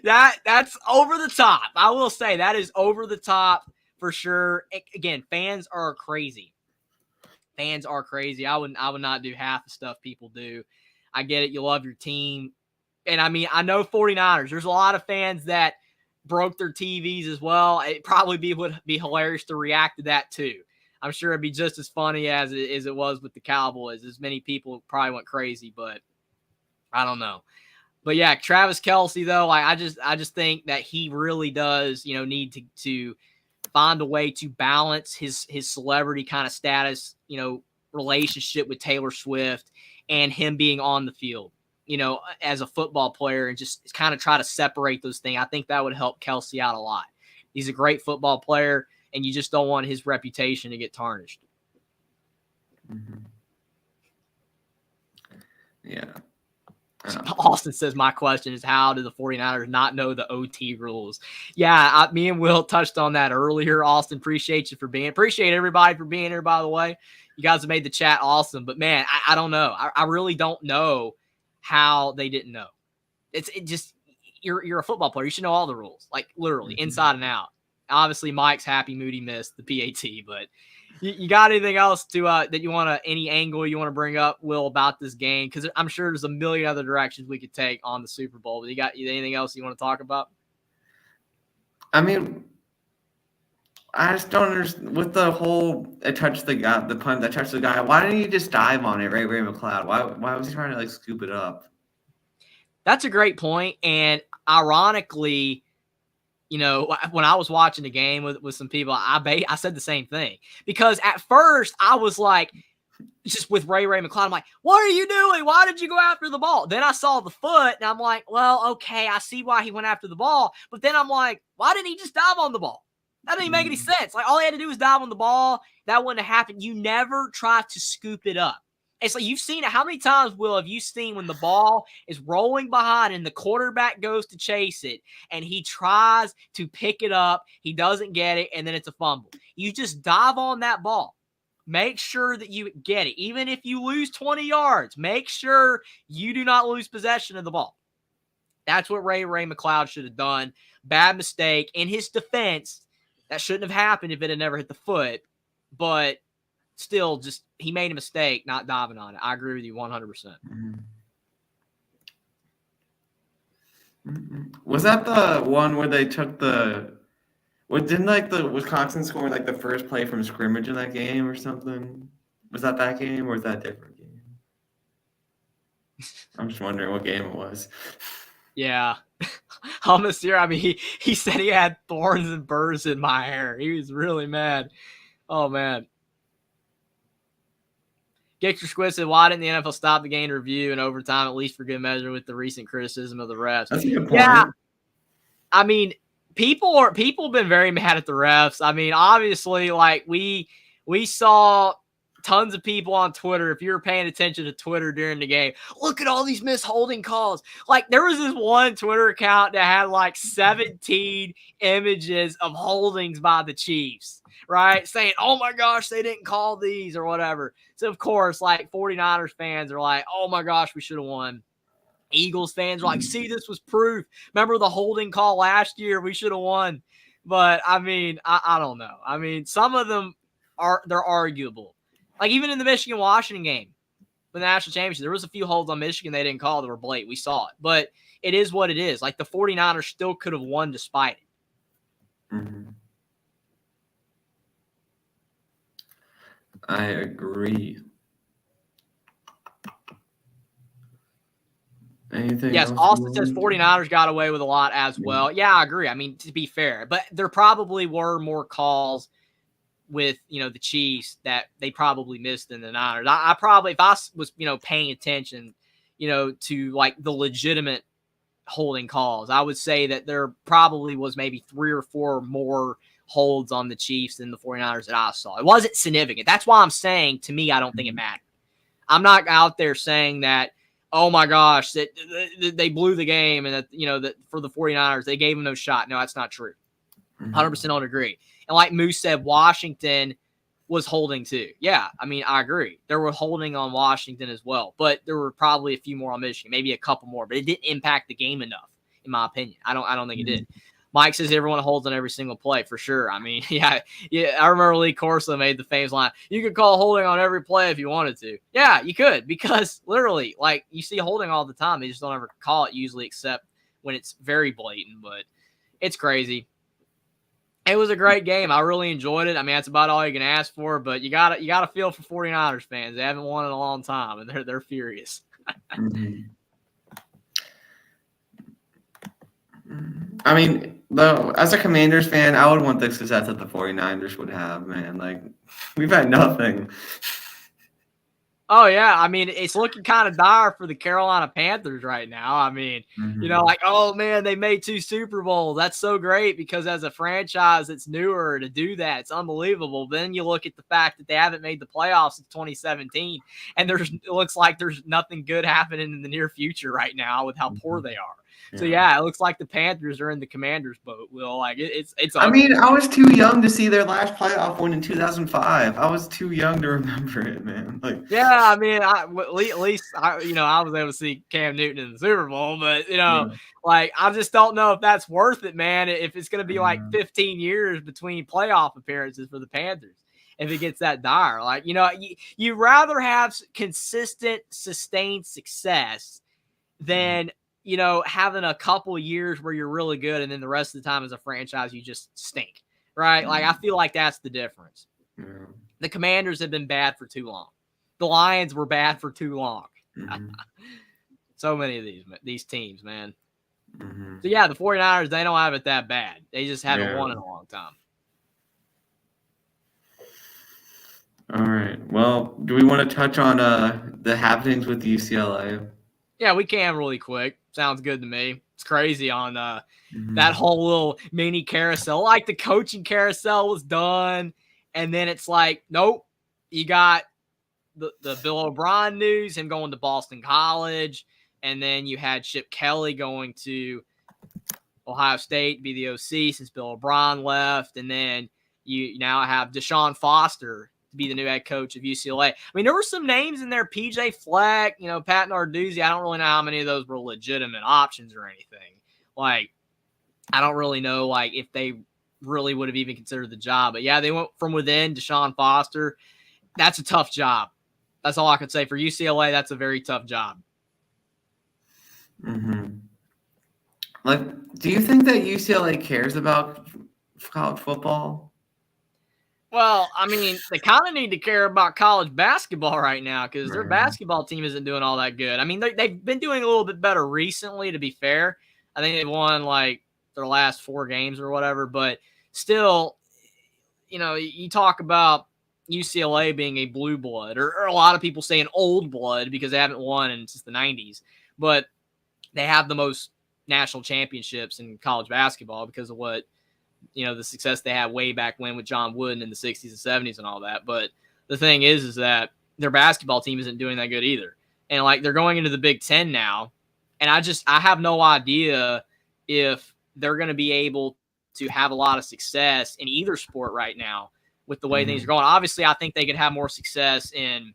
That's over the top. I will say that is over the top for sure. Again, fans are crazy. Fans are crazy. I would not do half the stuff people do. I get it. You love your team. And I mean, I know 49ers. There's a lot of fans that broke their TVs as well. It probably would be hilarious to react to that too. I'm sure it'd be just as funny as it was with the Cowboys. As many people probably went crazy, but I don't know. But yeah, Travis Kelce though, I just think that he really does, need to find a way to balance his celebrity kind of status, relationship with Taylor Swift and him being on the field, as a football player, and just kind of try to separate those things. I think that would help Kelce out a lot. He's a great football player, and you just don't want his reputation to get tarnished. Mm-hmm. Yeah. Austin says, my question is, how do the 49ers not know the OT rules? Yeah, me and Will touched on that earlier. Austin, appreciate everybody for being here, by the way. You guys have made the chat awesome. But, man, I don't know. I really don't know how they didn't know. You're a football player. You should know all the rules, like literally inside and out. Obviously, Mike's happy Moody missed the PAT, but you got anything else to that you want to, any angle you want to bring up, Will, about this game? Because I'm sure there's a million other directions we could take on the Super Bowl. But you got anything else you want to talk about? I mean, I just don't understand with the whole it touched the guy, the punt that touched the guy. Why didn't he just dive on it, Ray McLeod? Why was he trying to like scoop it up? That's a great point. And ironically, when I was watching the game with some people, I said the same thing. Because at first I was like, just with Ray McCloud. I'm like, what are you doing? Why did you go after the ball? Then I saw the foot, and I'm like, well, okay, I see why he went after the ball. But then I'm like, why didn't he just dive on the ball? That didn't make any sense. Like, all he had to do was dive on the ball. That wouldn't have happened. You never try to scoop it up. It's like, you've seen it. How many times, Will, have you seen when the ball is rolling behind and the quarterback goes to chase it and he tries to pick it up, he doesn't get it, and then it's a fumble? You just dive on that ball. Make sure that you get it. Even if you lose 20 yards, make sure you do not lose possession of the ball. That's what Ray McCloud should have done. Bad mistake. In his defense, that shouldn't have happened if it had never hit the foot. But still, just he made a mistake not diving on it. I agree with you 100%. Was that the one where they took the? What didn't like the Wisconsin score like the first play from scrimmage in that game or something? Was that game or was that a different game? I'm just wondering what game it was. Yeah. Almost here. I mean, he said he had thorns and burrs in my hair. He was really mad. Oh, man. Get Your Squid said, why didn't the NFL stop the game review and overtime, at least for good measure, with the recent criticism of the refs? That's a good point. Yeah. I mean, people have been very mad at the refs. I mean, obviously, like we saw tons of people on Twitter. If you were paying attention to Twitter during the game, look at all these missed holding calls. Like, there was this one Twitter account that had like 17 images of holdings by the Chiefs, right? Saying, oh my gosh, they didn't call these or whatever. So of course, like 49ers fans are like, oh my gosh, we should have won. Eagles fans are like, see, this was proof. Remember the holding call last year? We should have won. But I mean, I don't know. I mean, some of them they're arguable. Like, even in the Michigan-Washington game, the national championship, there was a few holds on Michigan they didn't call that were blatant. We saw it. But it is what it is. Like, the 49ers still could have won despite it. Mm-hmm. I agree. Anything yes, else? Austin says 49ers got away with a lot as well. Yeah, I agree. I mean, to be fair. But there probably were more calls with, the Chiefs that they probably missed in the Niners. I probably, if I was, paying attention, to like the legitimate holding calls, I would say that there probably was maybe 3 or 4 more holds on the Chiefs than the 49ers that I saw. It wasn't significant. That's why I'm saying, to me, I don't think it mattered. I'm not out there saying that, oh my gosh, that they blew the game and that, that for the 49ers, they gave them no shot. No, that's not true. 100% don't agree. And like Moose said, Washington was holding too. Yeah, I mean, I agree. There were holding on Washington as well, but there were probably a few more on Michigan, maybe a couple more, but it didn't impact the game enough, in my opinion. I don't think it did. Mike says everyone holds on every single play, for sure. I mean, yeah. I remember Lee Corso made the famous line, you could call holding on every play if you wanted to. Yeah, you could, because literally, like, you see holding all the time. They just don't ever call it usually, except when it's very blatant, but it's crazy. It was a great game. I really enjoyed it. I mean, that's about all you can ask for, but you gotta feel for 49ers fans. They haven't won in a long time, and they're furious. I mean, though, as a Commanders fan, I would want the success that the 49ers would have, man. Like, we've had nothing. Oh, yeah. I mean, it's looking kind of dire for the Carolina Panthers right now. I mean, like, oh, man, they made 2 Super Bowls. That's so great, because as a franchise that's newer to do that, it's unbelievable. Then you look at the fact that they haven't made the playoffs since 2017, and it looks like there's nothing good happening in the near future right now with how poor they are. So, yeah, it looks like the Panthers are in the Commander's boat, Will. Like, it's I mean, I was too young to see their last playoff win in 2005. I was too young to remember it, man. Like, yeah, I mean, at least I was able to see Cam Newton in the Super Bowl, but, like, I just don't know if that's worth it, man, if it's going to be like 15 years between playoff appearances for the Panthers. If it gets that dire, like, you rather have consistent, sustained success than having a couple years where you're really good and then the rest of the time as a franchise you just stink, right? Like, I feel like that's the difference. The Commanders have been bad for too long. The Lions were bad for too long. So many of these teams, man. So, yeah, the 49ers, they don't have it that bad. They just haven't won in a long time. All right. Well, do we want to touch on the happenings with UCLA? Yeah, we can really quick. Sounds good to me. It's crazy on Mhm. that whole little mini carousel. Like the coaching carousel was done, and then it's like, nope, you got the Bill O'Brien news, him going to Boston College, and then you had Chip Kelly going to Ohio State, be the OC since Bill O'Brien left, and then you now have Deshaun Foster to be the new head coach of UCLA. I mean, there were some names in there, PJ Fleck, Pat Narduzzi. I don't really know how many of those were legitimate options or anything. Like, I don't really know, like, if they really would have even considered the job. But yeah, they went from within. Deshaun Foster. That's a tough job. That's all I could say for UCLA. That's a very tough job. Mm-hmm. Like, do you think that UCLA cares about college football? Well, I mean, they kind of need to care about college basketball right now because their Right. basketball team isn't doing all that good. I mean, they've been doing a little bit better recently, to be fair. I think they've won like their last 4 games or whatever, but still, you talk about UCLA being a blue blood, or a lot of people say an old blood because they haven't won since the 90s, but they have the most national championships in college basketball because of what the success they had way back when with John Wooden in the 60s and 70s and all that. But the thing is that their basketball team isn't doing that good either. And like they're going into the Big Ten now. And I have no idea if they're going to be able to have a lot of success in either sport right now with the way things are going. Obviously, I think they could have more success in,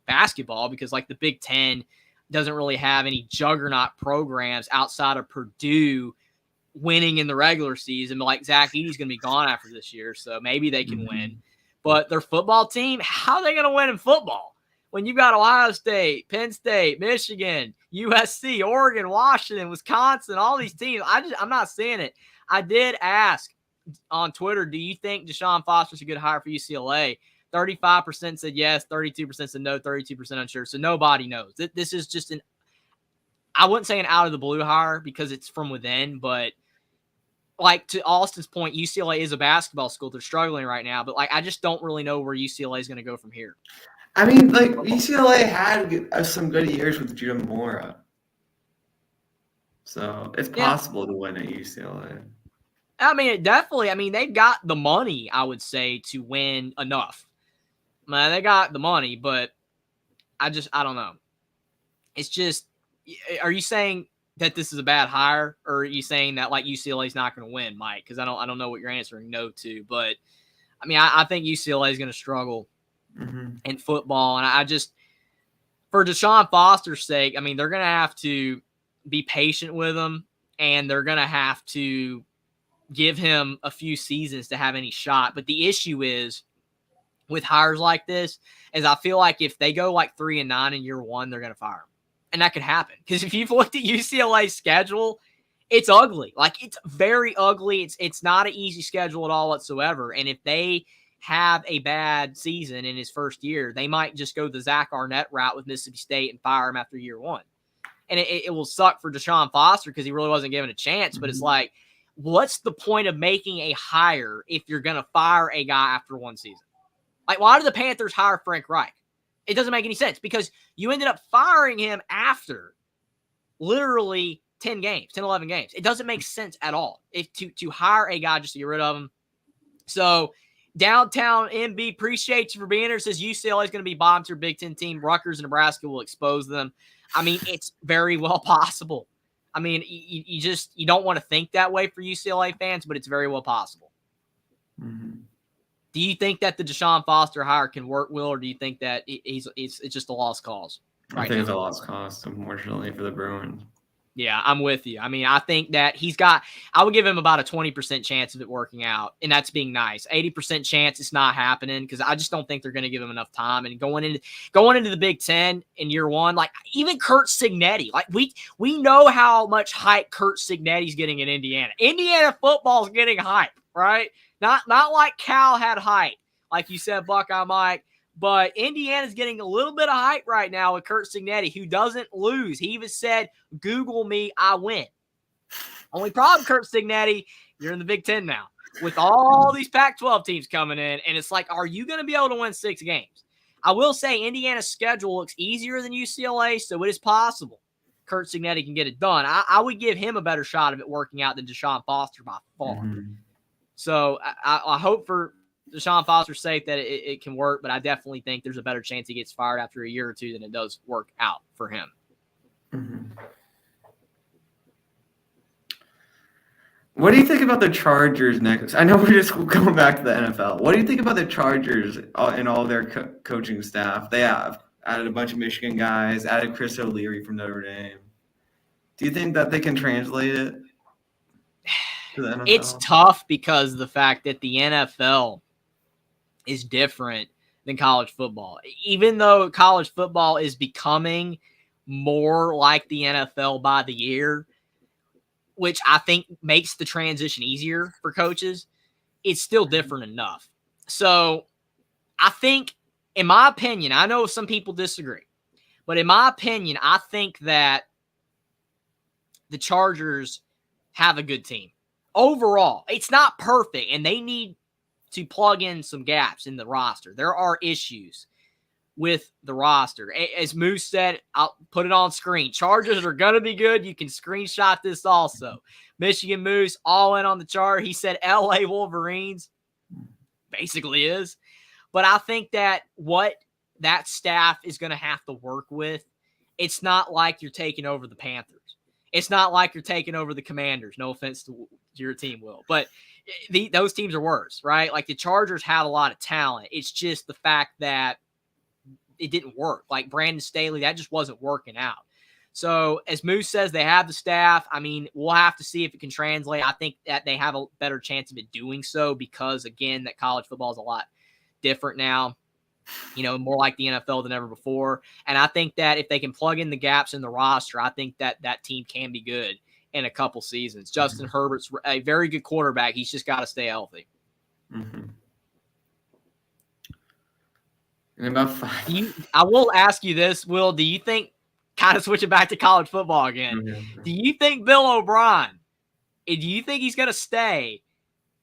basketball because like the Big Ten doesn't really have any juggernaut programs outside of Purdue winning in the regular season. But like Zach Edey's going to be gone after this year, so maybe they can win. But their football team, how are they going to win in football when you've got Ohio State, Penn State, Michigan, USC, Oregon, Washington, Wisconsin, all these teams? I'm not seeing it. I did ask on Twitter, do you think Deshaun Foster's a good hire for UCLA? 35% said yes, 32% said no, 32% unsure. So nobody knows. This is just I wouldn't say an out of the blue hire because it's from within, but like to Austin's point, UCLA is a basketball school. They're struggling right now, but like I just don't really know where UCLA is going to go from here. I mean, like UCLA had some good years with Jim Mora, so it's possible to win at UCLA. I mean, definitely. I mean, they've got the money, I would say, to win enough. Man, they got the money, but I don't know. It's just, are you saying that this is a bad hire, or are you saying that like UCLA is not going to win, Mike? Because I don't know what you're answering no to, but I mean, I think UCLA is going to struggle in football, and I just, for Deshaun Foster's sake, I mean, they're going to have to be patient with him, and they're going to have to give him a few seasons to have any shot. But the issue is with hires like this is I feel like if they go like 3-9 in year one, they're going to fire him. And that could happen. Because if you've looked at UCLA's schedule, it's ugly. Like, it's very ugly. It's not an easy schedule at all whatsoever. And if they have a bad season in his first year, they might just go the Zach Arnett route with Mississippi State and fire him after year one. And it will suck for Deshaun Foster because he really wasn't given a chance. But it's like, what's the point of making a hire if you're going to fire a guy after one season? Like, why do the Panthers hire Frank Reich? It doesn't make any sense because you ended up firing him after literally 10, 11 games. It doesn't make sense at all to hire a guy just to get rid of him. So Downtown MB, appreciate you for being here. Says UCLA is going to be bottom tier Big Ten team. Rutgers and Nebraska will expose them. I mean, it's very well possible. I mean, you don't want to think that way for UCLA fans, but it's very well possible. Do you think that the Deshaun Foster hire can work, Will, or do you think that it's just a lost cause? I think it's a lost cause, unfortunately, for the Bruins. Yeah, I'm with you. I mean, I think that I would give him about a 20% chance of it working out, and that's being nice. 80% chance it's not happening because I just don't think they're going to give him enough time. And going into the Big Ten in year one, like even Kurt Cignetti, like we know how much hype Kurt Cignetti's getting in Indiana. Indiana football's getting hype, right? Not like Cal had hype, like you said, Buckeye Mike. But Indiana's getting a little bit of hype right now with Kurt Cignetti, who doesn't lose. He even said, Google me, I win. Only problem, Kurt Cignetti, you're in the Big Ten now. with all these Pac-12 teams coming in, and it's like, are you going to be able to win 6 games? I will say Indiana's schedule looks easier than UCLA, so it is possible Kurt Signetti can get it done. I would give him a better shot of it working out than Deshaun Foster by far. Mm-hmm. So I hope for Deshaun Foster's sake that it can work, but I definitely think there's a better chance he gets fired after a year or two than it does work out for him. Mm-hmm. What do you think about the Chargers next? I know we're just going back to the NFL. What do you think about the Chargers and all their coaching staff? They have added a bunch of Michigan guys, added Chris O'Leary from Notre Dame. Do you think that they can translate it to the NFL? It's tough because of the fact that the NFL is different than college football. Even though college football is becoming more like the NFL by the year, which I think makes the transition easier for coaches, it's still different enough. So I think, in my opinion, I know some people disagree, but in my opinion, I think that the Chargers have a good team. Overall, it's not perfect, and they need to plug in some gaps in the roster. There are issues with the roster. As Moose said, I'll put it on screen. Chargers are going to be good. You can screenshot this also. Michigan Moose all in on the chart. He said LA Wolverines basically is. But I think that what that staff is going to have to work with, it's not like you're taking over the Panthers. It's not like you're taking over the Commanders. No offense to your team, Will. But those teams are worse, right? Like the Chargers have a lot of talent. It's just the fact that it didn't work. Like Brandon Staley, that just wasn't working out. So as Moose says, they have the staff. I mean, we'll have to see if it can translate. I think that they have a better chance of it doing so because, again, that college football is a lot different now, more like the NFL than ever before. And I think that if they can plug in the gaps in the roster, I think that that team can be good in a couple seasons. Justin Herbert's a very good quarterback. He's just got to stay healthy. Mm-hmm. In about 5. I will ask you this, Will. Do you think, kind of switching back to college football again, do you think Bill O'Brien, do you think he's going to stay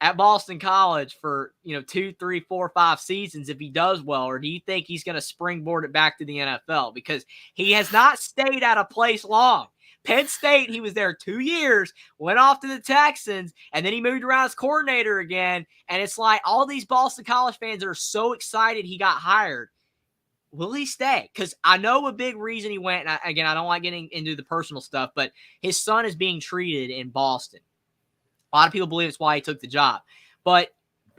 at Boston College for, 2, 3, 4, 5 seasons if he does well? Or do you think he's going to springboard it back to the NFL? Because he has not stayed at a place long. Penn State, he was there 2 years, went off to the Texans, and then he moved around as coordinator again. And it's like all these Boston College fans are so excited he got hired. Will he stay? Because I know a big reason he went, and again, I don't like getting into the personal stuff, but his son is being treated in Boston. A lot of people believe it's why he took the job. But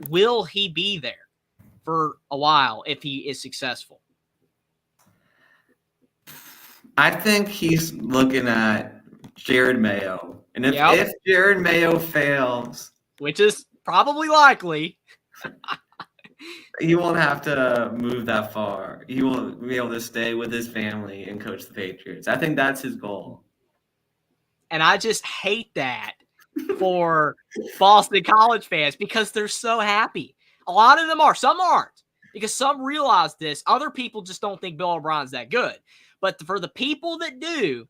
will he be there for a while if he is successful? I think he's looking at Jared Mayo. And if Jared Mayo fails, which is probably likely, he won't have to move that far. He will be able to stay with his family and coach the Patriots. I think that's his goal. And I just hate that for Boston College fans because they're so happy. A lot of them are. Some aren't because some realize this. Other people just don't think Bill O'Brien's that good. But for the people that do,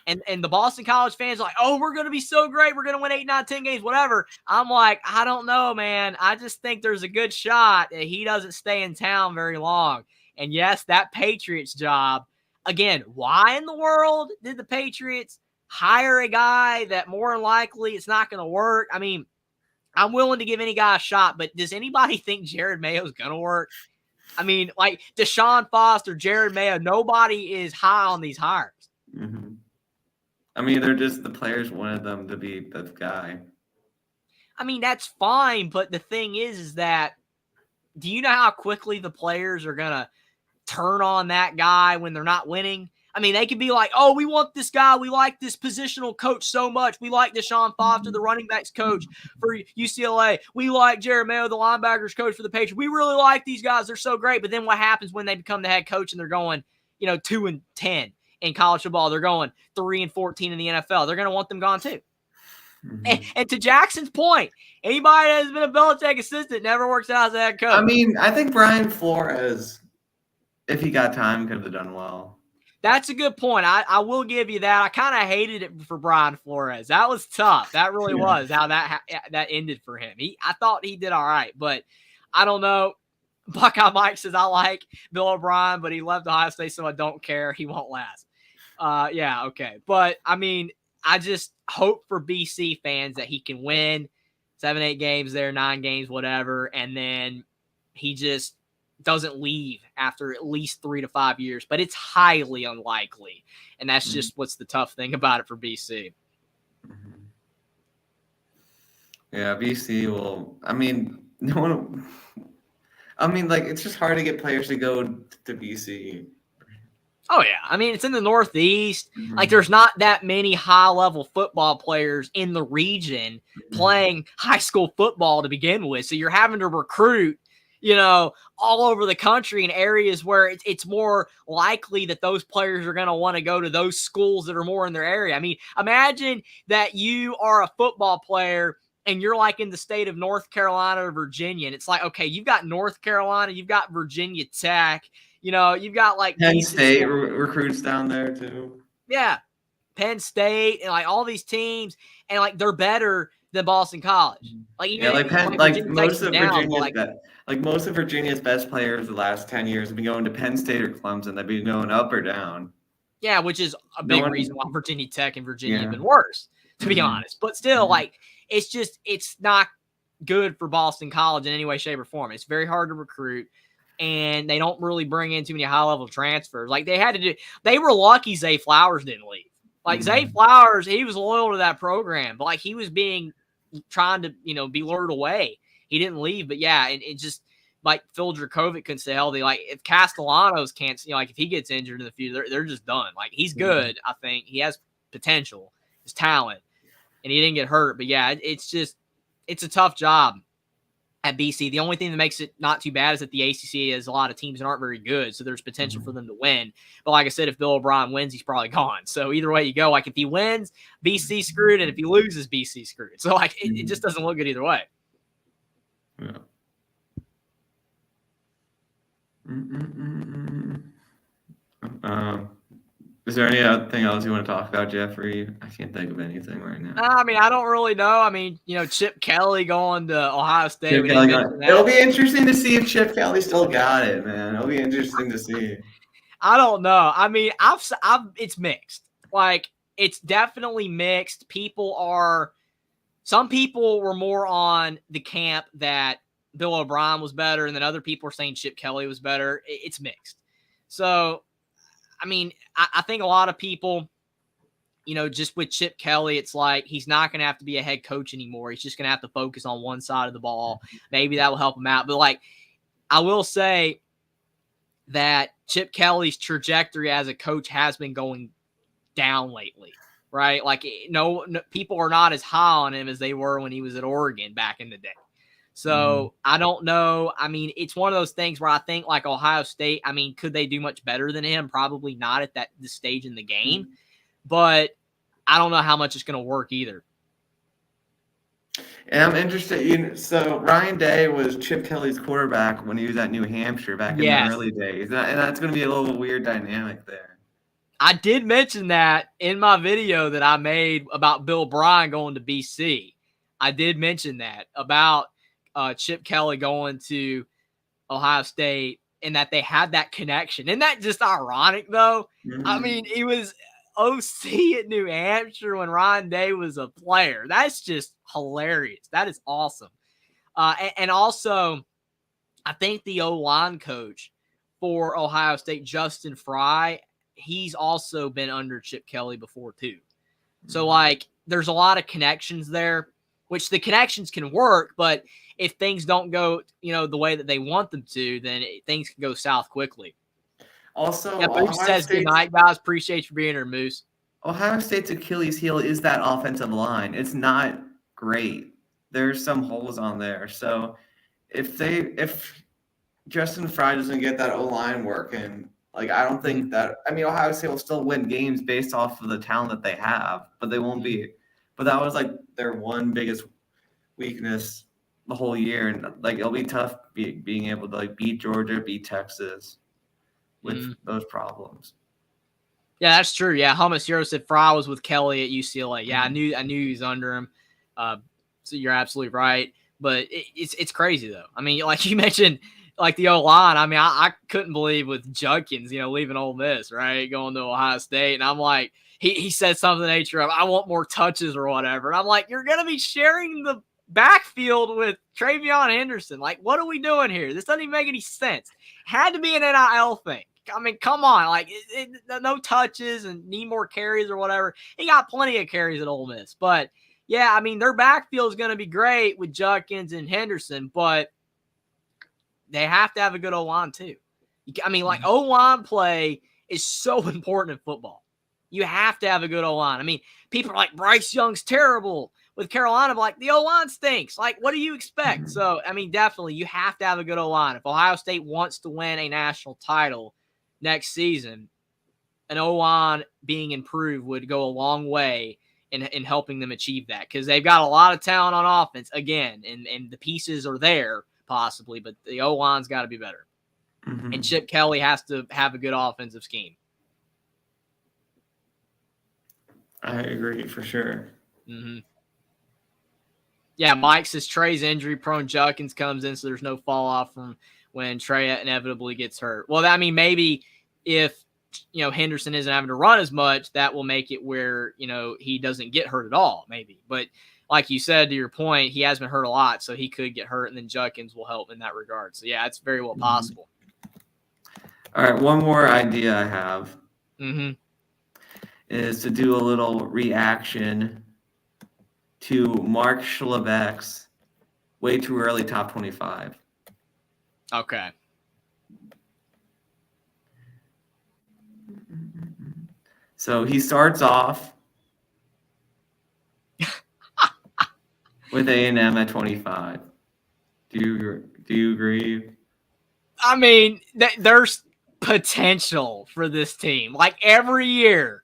and the Boston College fans are like, oh, we're going to be so great. We're going to win 8, 9, 10 games, whatever. I'm like, I don't know, man. I just think there's a good shot that he doesn't stay in town very long. And yes, that Patriots job, again, why in the world did the Patriots hire a guy that more than likely it's not going to work? I mean, I'm willing to give any guy a shot, but does anybody think Jared Mayo's going to work? I mean, like Deshaun Foster, Jared Mayo, nobody is high on these hires. Mm-hmm. I mean, they're just the players wanted them to be the guy. I mean, that's fine, but the thing is that do you know how quickly the players are going to turn on that guy when they're not winning? I mean, they could be like, oh, we want this guy. We like this positional coach so much. We like Deshaun Foster, the running backs coach for UCLA. We like Jared Mayo, the linebackers coach for the Patriots. We really like these guys. They're so great. But then what happens when they become the head coach and they're going, 2-10 in college football? They're going 3-14 in the NFL. They're going to want them gone too. Mm-hmm. And to Jackson's point, anybody that has been a Belichick assistant never works out as a head coach. I mean, I think Brian Flores, if he got time, could have done well. That's a good point. I will give you that. I kind of hated it for Brian Flores. That was tough. That really was how that ended for him. I thought he did all right, but I don't know. Buckeye Mike says, I like Bill O'Brien, but he left Ohio State, so I don't care. He won't last. Yeah, okay. But, I mean, I just hope for BC fans that he can win 7, 8 games there, 9 games, whatever, and then he just doesn't leave after at least 3 to 5 years. But it's highly unlikely, and that's just what's the tough thing about it for BC. Yeah, BC will – I mean, no one – I mean, like, it's just hard to get players to go to BC. Oh, yeah. I mean, it's in the Northeast. Like, there's not that many high-level football players in the region playing high school football to begin with. So you're having to recruit, all over the country in areas where it's more likely that those players are going to want to go to those schools that are more in their area. I mean, imagine that you are a football player and you're like in the state of North Carolina or Virginia. And it's like, okay, you've got North Carolina, you've got Virginia Tech, you've got like Penn State recruits down there too. Yeah. Penn State and like all these teams, and like they're better than Boston College. Like even most of Virginia's best players the last 10 years have been going to Penn State or Clemson. They've been going up or down. Yeah, which is a big reason why Virginia Tech and Virginia have been worse, to be honest. But still, like it's not good for Boston College in any way, shape, or form. It's very hard to recruit. And they don't really bring in too many high-level transfers. Like they were lucky Zay Flowers didn't leave. Like Zay Flowers, he was loyal to that program, but like he was trying to, be lured away. He didn't leave, but yeah, and it just like Phil Dracovic couldn't stay healthy. Like if Castellanos can't, like if he gets injured in the future, they're just done. Like he's good. I think he has potential, his talent, and he didn't get hurt. But yeah, it's a tough job at BC. The only thing that makes it not too bad is that the ACC has a lot of teams that aren't very good, so there's potential for them to win. But like I said, if Bill O'Brien wins, he's probably gone. So either way you go, like if he wins, BC screwed, and if he loses, BC screwed. So like it just doesn't look good either way. Yeah. Is there anything else you want to talk about, Jeffrey? I can't think of anything right now. I mean, I don't really know. I mean, Chip Kelly going to Ohio State. It'll be interesting to see if Chip Kelly still got it, man. It'll be interesting to see. I don't know. I mean, it's mixed. Like, it's definitely mixed. Some people were more on the camp that Bill O'Brien was better, and then other people were saying Chip Kelly was better. It's mixed. So, I mean, I think a lot of people, just with Chip Kelly, it's like he's not going to have to be a head coach anymore. He's just going to have to focus on one side of the ball. Maybe that will help him out. But, like, I will say that Chip Kelly's trajectory as a coach has been going down lately, right? Like, no people are not as high on him as they were when he was at Oregon back in the day. So I don't know. I mean, it's one of those things where I think like Ohio State, I mean, could they do much better than him? Probably not at this stage in the game, but I don't know how much it's going to work either. And I'm interested. So Ryan Day was Chip Kelly's quarterback when he was at New Hampshire back in the early days. And that's going to be a little weird dynamic there. I did mention that in my video that I made about Bill O'Brien going to BC. I did mention that about Chip Kelly going to Ohio State and that they had that connection. Isn't that just ironic, though? I mean, he was OC at New Hampshire when Ryan Day was a player. That's just hilarious. That is awesome. And also, I think the O-line coach for Ohio State, Justin Fry, he's also been under Chip Kelly before, too. So, like, there's a lot of connections there, which the connections can work, but if things don't go, the way that they want them to, then things can go south quickly. Also, yeah, Moose says, good night, guys. Appreciate you being here, Moose. Ohio State's Achilles heel is that offensive line. It's not great. There's some holes on there. So if Justin Fry doesn't get that O-line working, like I don't think that – I mean, Ohio State will still win games based off of the talent that they have, but they won't be – but that was like their one biggest weakness the whole year, and like it'll be tough being able to like beat Georgia, beat Texas with those problems. Yeah, that's true. Yeah, Hummus Hero said Fry was with Kelly at UCLA. Yeah, I knew he was under him. So you're absolutely right. But it's crazy though. I mean, like you mentioned, like the O line. I mean, I couldn't believe with Judkins, leaving Ole Miss, right, going to Ohio State, and I'm like, he said something in the nature of, I want more touches or whatever, and I'm like, you're gonna be sharing the backfield with Travion Henderson. Like, what are we doing here? This doesn't even make any sense. Had to be an NIL thing. I mean, come on, like no touches and need more carries or whatever. He got plenty of carries at Ole Miss, but yeah, I mean, their backfield is going to be great with Judkins and Henderson, but they have to have a good O-line too. I mean, like O-line play is so important in football. You have to have a good O-line. I mean, people are like, Bryce Young's terrible with Carolina, but like the O-line stinks. Like, what do you expect? So, I mean, definitely you have to have a good O-line. If Ohio State wants to win a national title next season, an O-line being improved would go a long way in helping them achieve that, because they've got a lot of talent on offense again, and the pieces are there possibly, but the O-line's got to be better. And Chip Kelly has to have a good offensive scheme. I agree for sure. Yeah, Mike says Trey's injury-prone. Judkins comes in, so there's no fall-off from when Trey inevitably gets hurt. Well, I mean, maybe if Henderson isn't having to run as much, that will make it where, he doesn't get hurt at all, maybe. But like you said, to your point, he has been hurt a lot, so he could get hurt, and then Judkins will help in that regard. So, yeah, it's very well possible. All right, one more idea I have is to do a little reaction to Mark Schlebeck's way too early top 25. Okay. So he starts off with A&M at 25. Do you agree? I mean, there's potential for this team, like every year,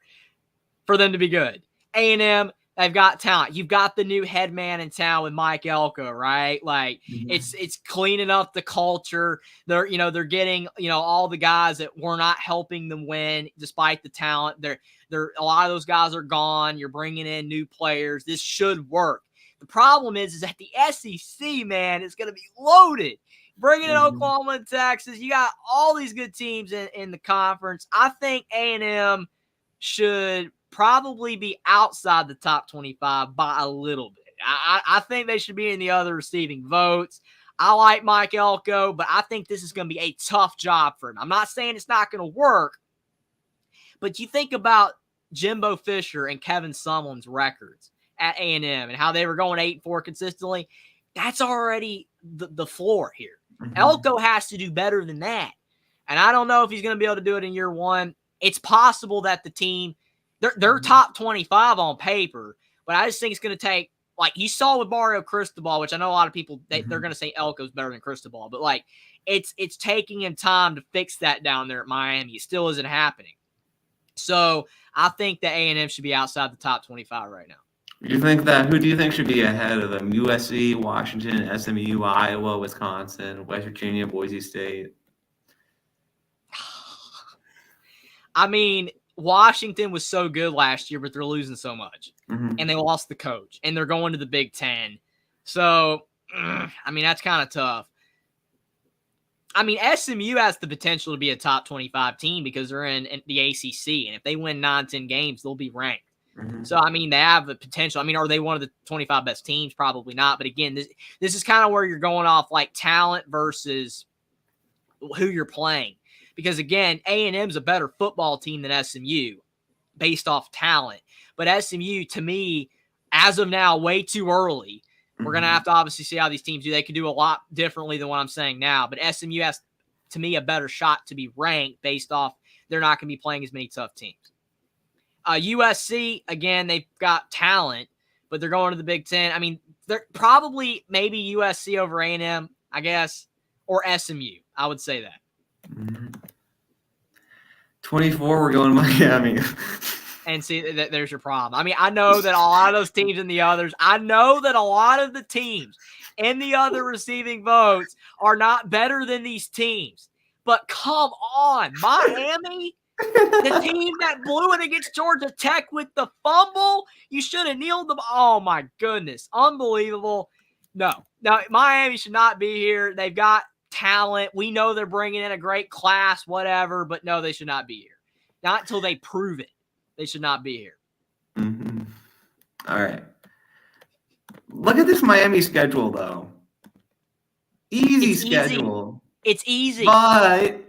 for them to be good. A&M, they've got talent. You've got the new head man in town with Mike Elko, right? Like it's cleaning up the culture. They're getting all the guys that were not helping them win despite the talent. They're a lot of those guys are gone. You're bringing in new players. This should work. The problem is that the SEC, man, is going to be loaded. Bringing in Oklahoma and Texas, you got all these good teams in the conference. I think A&M should probably be outside the top 25 by a little bit. I think they should be in the other receiving votes. I like Mike Elko, but I think this is going to be a tough job for him. I'm not saying it's not going to work, but you think about Jimbo Fisher and Kevin Sumlin's records at A&M and how they were going 8-4 consistently. That's already the floor here. Elko has to do better than that. And I don't know if he's going to be able to do it in year one. It's possible that the team, they're top 25 on paper, but I just think it's going to take, like you saw with Mario Cristobal, which I know a lot of people, they're going to say Elko's better than Cristobal, but like it's taking him time to fix that down there at Miami. It still isn't happening. So I think that A&M should be outside the top 25 right now. Who do you think should be ahead of them? USC, Washington, SMU, Iowa, Wisconsin, West Virginia, Boise State? I mean, Washington was so good last year, but they're losing so much. And they lost the coach. And they're going to the Big Ten. So, I mean, that's kind of tough. I mean, SMU has the potential to be a top 25 team because they're in the ACC. And if they win 9-10 games, they'll be ranked. So, I mean, they have the potential. I mean, are they one of the 25 best teams? Probably not. But again, this is kind of where you're going off like talent versus who you're playing. Because, again, A&M's a better football team than SMU based off talent. But SMU, to me, as of now, way too early. We're going to have to obviously see how these teams do. They could do a lot differently than what I'm saying now. But SMU has, to me, a better shot to be ranked based off they're not going to be playing as many tough teams. USC, again, they've got talent, but they're going to the Big Ten. I mean, they're probably maybe USC over A&M, I guess, or SMU. I would say that. 24, we're going to Miami. And see, there's your problem. I mean, I know that a lot of those teams and the others, I know that a lot of the teams in the other receiving votes are not better than these teams. But come on, Miami? The team that blew it against Georgia Tech with the fumble, you should have kneeled them. Oh, my goodness. Unbelievable. No, Miami should not be here. They've got talent. We know they're bringing in a great class, whatever, but no, they should not be here. Not until they prove it. They should not be here. Mm-hmm. All right. Look at this Miami schedule, though. Easy schedule. It's easy. But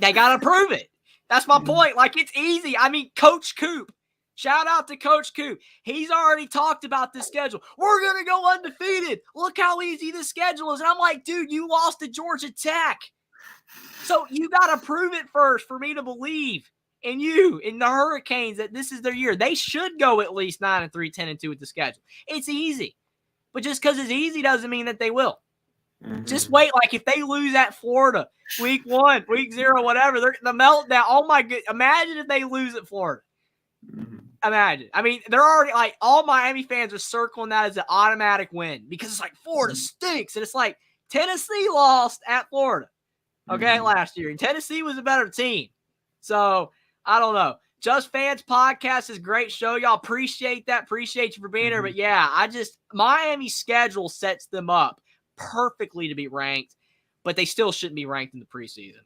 they got to prove it. That's my point. Like, it's easy. I mean, Coach Coop. Shout out to Coach Coop. He's already talked about this schedule. We're going to go undefeated. Look how easy this schedule is. And I'm like, dude, you lost to Georgia Tech. So you got to prove it first for me to believe in you, in the Hurricanes, that this is their year. They should go at least 9-3, 10-2 with the schedule. It's easy. But just because it's easy doesn't mean that they will. Mm-hmm. Just wait. Like, if they lose at Florida week 1, week 0, whatever, the meltdown. Oh, my God. Imagine if they lose at Florida. Mm-hmm. Imagine. I mean, they're already, like, all Miami fans are circling that as an automatic win because it's like Florida stinks. And it's like Tennessee lost at Florida, okay, last year. And Tennessee was a better team. So, I don't know. Just Fans Podcast is a great show. Y'all appreciate that. Appreciate you for being here. But, yeah, Miami's schedule sets them up perfectly to be ranked, but they still shouldn't be ranked in the preseason.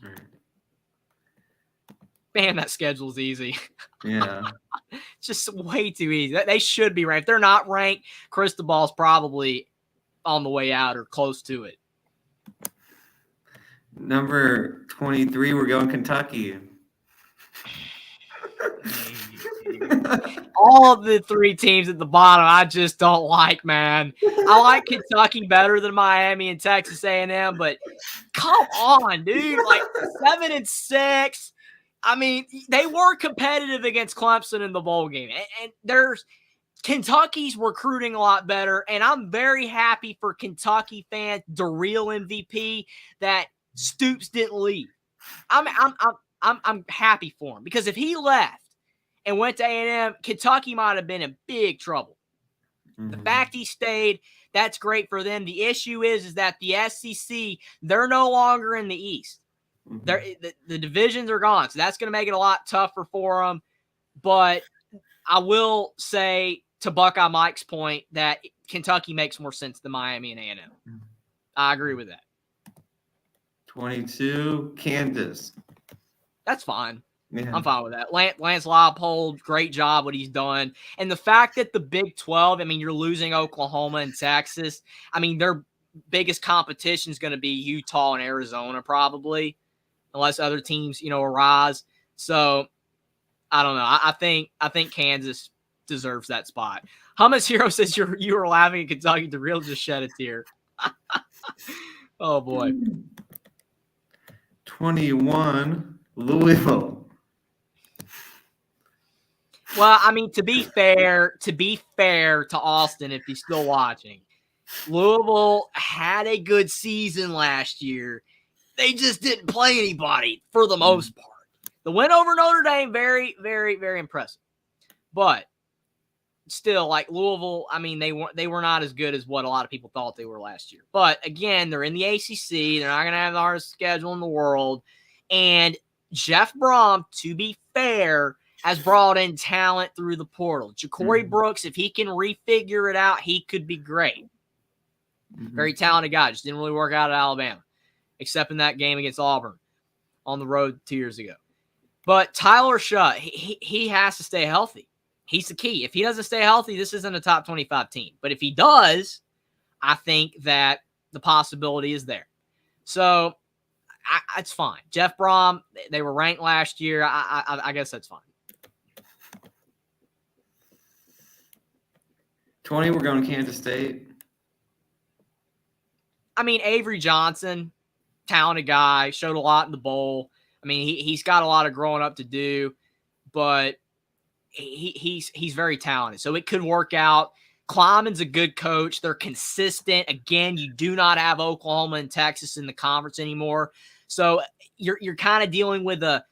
All right. Man, that schedule's easy. Yeah. It's just way too easy. They should be ranked. If they're not ranked, Cristobal's probably on the way out or close to it. Number 23, we're going Kentucky. All of the 3 teams at the bottom, I just don't like, man. I like Kentucky better than Miami and Texas A&M, but come on, dude. Like 7-6. I mean, they were competitive against Clemson in the bowl game. And there's Kentucky's recruiting a lot better, and I'm very happy for Kentucky fans, the real MVP, that Stoops didn't leave. I'm happy for him, because if he left and went to A&M, Kentucky might have been in big trouble. The fact he stayed, that's great for them. The issue is that the SEC, they're no longer in the East. The divisions are gone, so that's going to make it a lot tougher for them. But I will say, to Buckeye Mike's point, that Kentucky makes more sense than Miami and A&M. I agree with that. 22, Kansas. That's fine. Yeah. I'm fine with that. Lance Leipold, great job what he's done. And the fact that the Big 12, I mean, you're losing Oklahoma and Texas. I mean, their biggest competition is going to be Utah and Arizona probably, unless other teams, arise. So I don't know. I think Kansas deserves that spot. Hummus Hero says you were laughing at Kentucky. The real just shed a tear. Oh boy. 21, Louisville. Well, I mean, to be fair to Austin, if he's still watching, Louisville had a good season last year. They just didn't play anybody for the most part. The win over Notre Dame, very, very, very impressive. But still, like Louisville, I mean, they were not as good as what a lot of people thought they were last year. But again, they're in the ACC. They're not going to have the hardest schedule in the world. And Jeff Brom, to be fair, has brought in talent through the portal. Ja'Cory Brooks, if he can refigure it out, he could be great. Very talented guy. Just didn't really work out at Alabama, except in that game against Auburn on the road 2 years ago. But Tyler Shutt, he has to stay healthy. He's the key. If he doesn't stay healthy, this isn't a top 25 team. But if he does, I think that the possibility is there. So it's fine. Jeff Brom, they were ranked last year. I guess that's fine. 20, we're going to Kansas State. I mean, Avery Johnson, talented guy, showed a lot in the bowl. I mean, he's got a lot of growing up to do, but he's very talented. So it could work out. Kleiman's a good coach. They're consistent. Again, you do not have Oklahoma and Texas in the conference anymore. So you're kind of dealing with a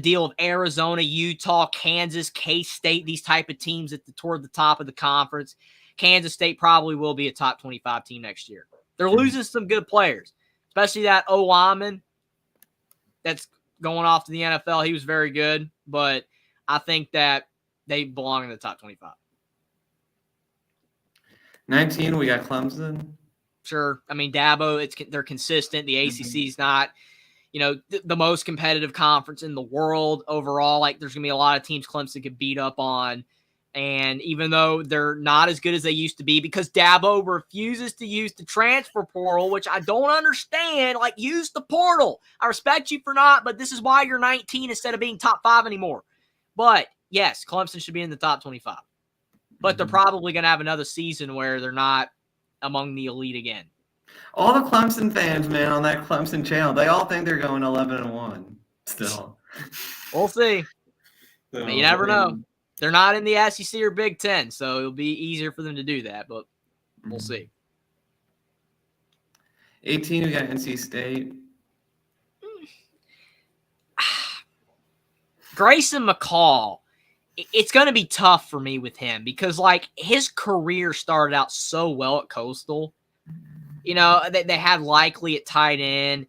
deal of Arizona, Utah, Kansas, K-State, these type of teams toward the top of the conference. Kansas State probably will be a top 25 team next year. They're losing some good players, especially that O lineman. that's going off to the NFL. He was very good, but I think that they belong in the top 25. 19, we got Clemson. Sure. I mean, Dabo, they're consistent. The ACC is not, the most competitive conference in the world overall. Like, there's going to be a lot of teams Clemson could beat up on. And even though they're not as good as they used to be, because Dabo refuses to use the transfer portal, which I don't understand. Like, use the portal. I respect you for not, but this is why you're 19 instead of being top 5 anymore. But, yes, Clemson should be in the top 25. But they're probably going to have another season where they're not among the elite again. All the Clemson fans, man, on that Clemson channel, they all think they're going 11-1 still. We'll see. So, You never know. They're not in the SEC or Big Ten, so it'll be easier for them to do that, but we'll see. 18, we got NC State. Grayson McCall, it's going to be tough for me with him because, like, his career started out so well at Coastal. They had Likely at tight end.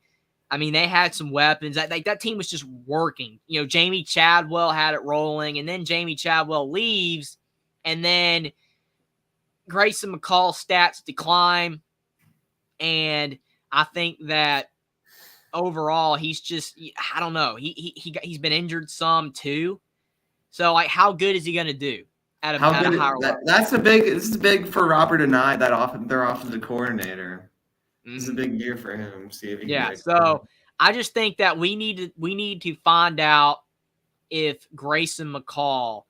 I mean, they had some weapons. That team was just working. Jamie Chadwell had it rolling, and then Jamie Chadwell leaves, and then Grayson McCall's stats decline. And I think that overall, he's just, I don't know. He's been injured some too. So, like, how good is he going to do at a higher level? This is big for Robert Anae, their offensive coordinator. This is a big year for him. See if he can so I just think that we need to find out if Grayson McCall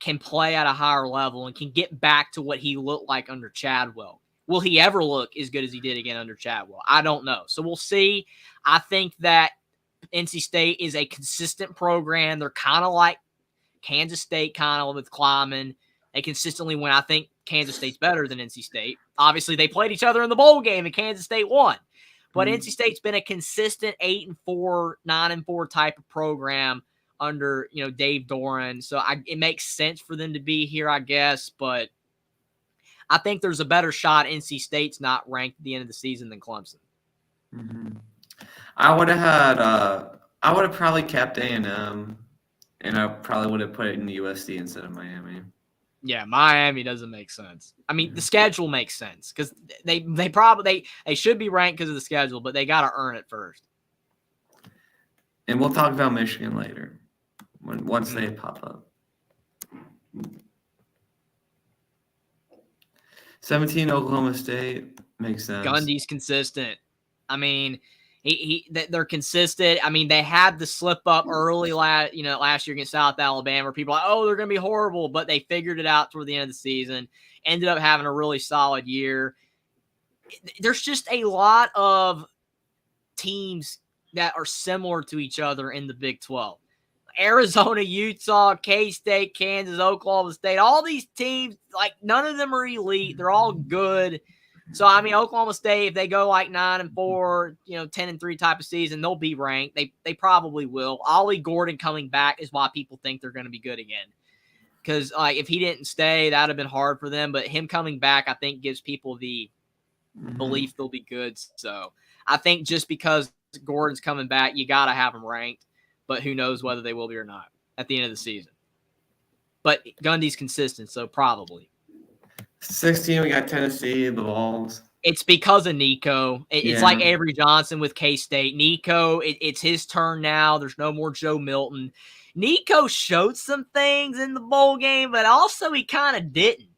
can play at a higher level and can get back to what he looked like under Chadwell. Will he ever look as good as he did again under Chadwell? I don't know. So we'll see. I think that NC State is a consistent program. They're kind of like Kansas State, kind of with Kleiman. They consistently win. I think Kansas State's better than NC State. Obviously, they played each other in the bowl game, and Kansas State won. But NC State's been a consistent 8-4, 9-4 type of program under Dave Doran. So it makes sense for them to be here, I guess. But I think there's a better shot NC State's not ranked at the end of the season than Clemson. Mm-hmm. I would have probably kept A&M, and I probably would have put it in the USC instead of Miami. Yeah, Miami doesn't make sense. I mean, the schedule makes sense because they should be ranked because of the schedule, but they got to earn it first. And we'll talk about Michigan later once they pop up. 17, Oklahoma State makes sense. Gundy's consistent. I mean, they're consistent. I mean, they had the slip up early last year against South Alabama where people are like, oh, they're going to be horrible, but they figured it out toward the end of the season, ended up having a really solid year. There's just a lot of teams that are similar to each other in the Big 12. Arizona, Utah, K-State, Kansas, Oklahoma State, all these teams, like, none of them are elite. They're all good. So, I mean, Oklahoma State, if they go like 9-4, 10-3 type of season, they'll be ranked. They probably will. Ollie Gordon coming back is why people think they're going to be good again. Because, like, if he didn't stay, that would have been hard for them. But him coming back, I think, gives people the belief they'll be good. So, I think just because Gordon's coming back, you got to have him ranked. But who knows whether they will be or not at the end of the season. But Gundy's consistent, so probably. 16, we got Tennessee, the Vols. It's because of Nico. It's like Avery Johnson with K-State. Nico, it's his turn now. There's no more Joe Milton. Nico showed some things in the bowl game, but also he kind of didn't.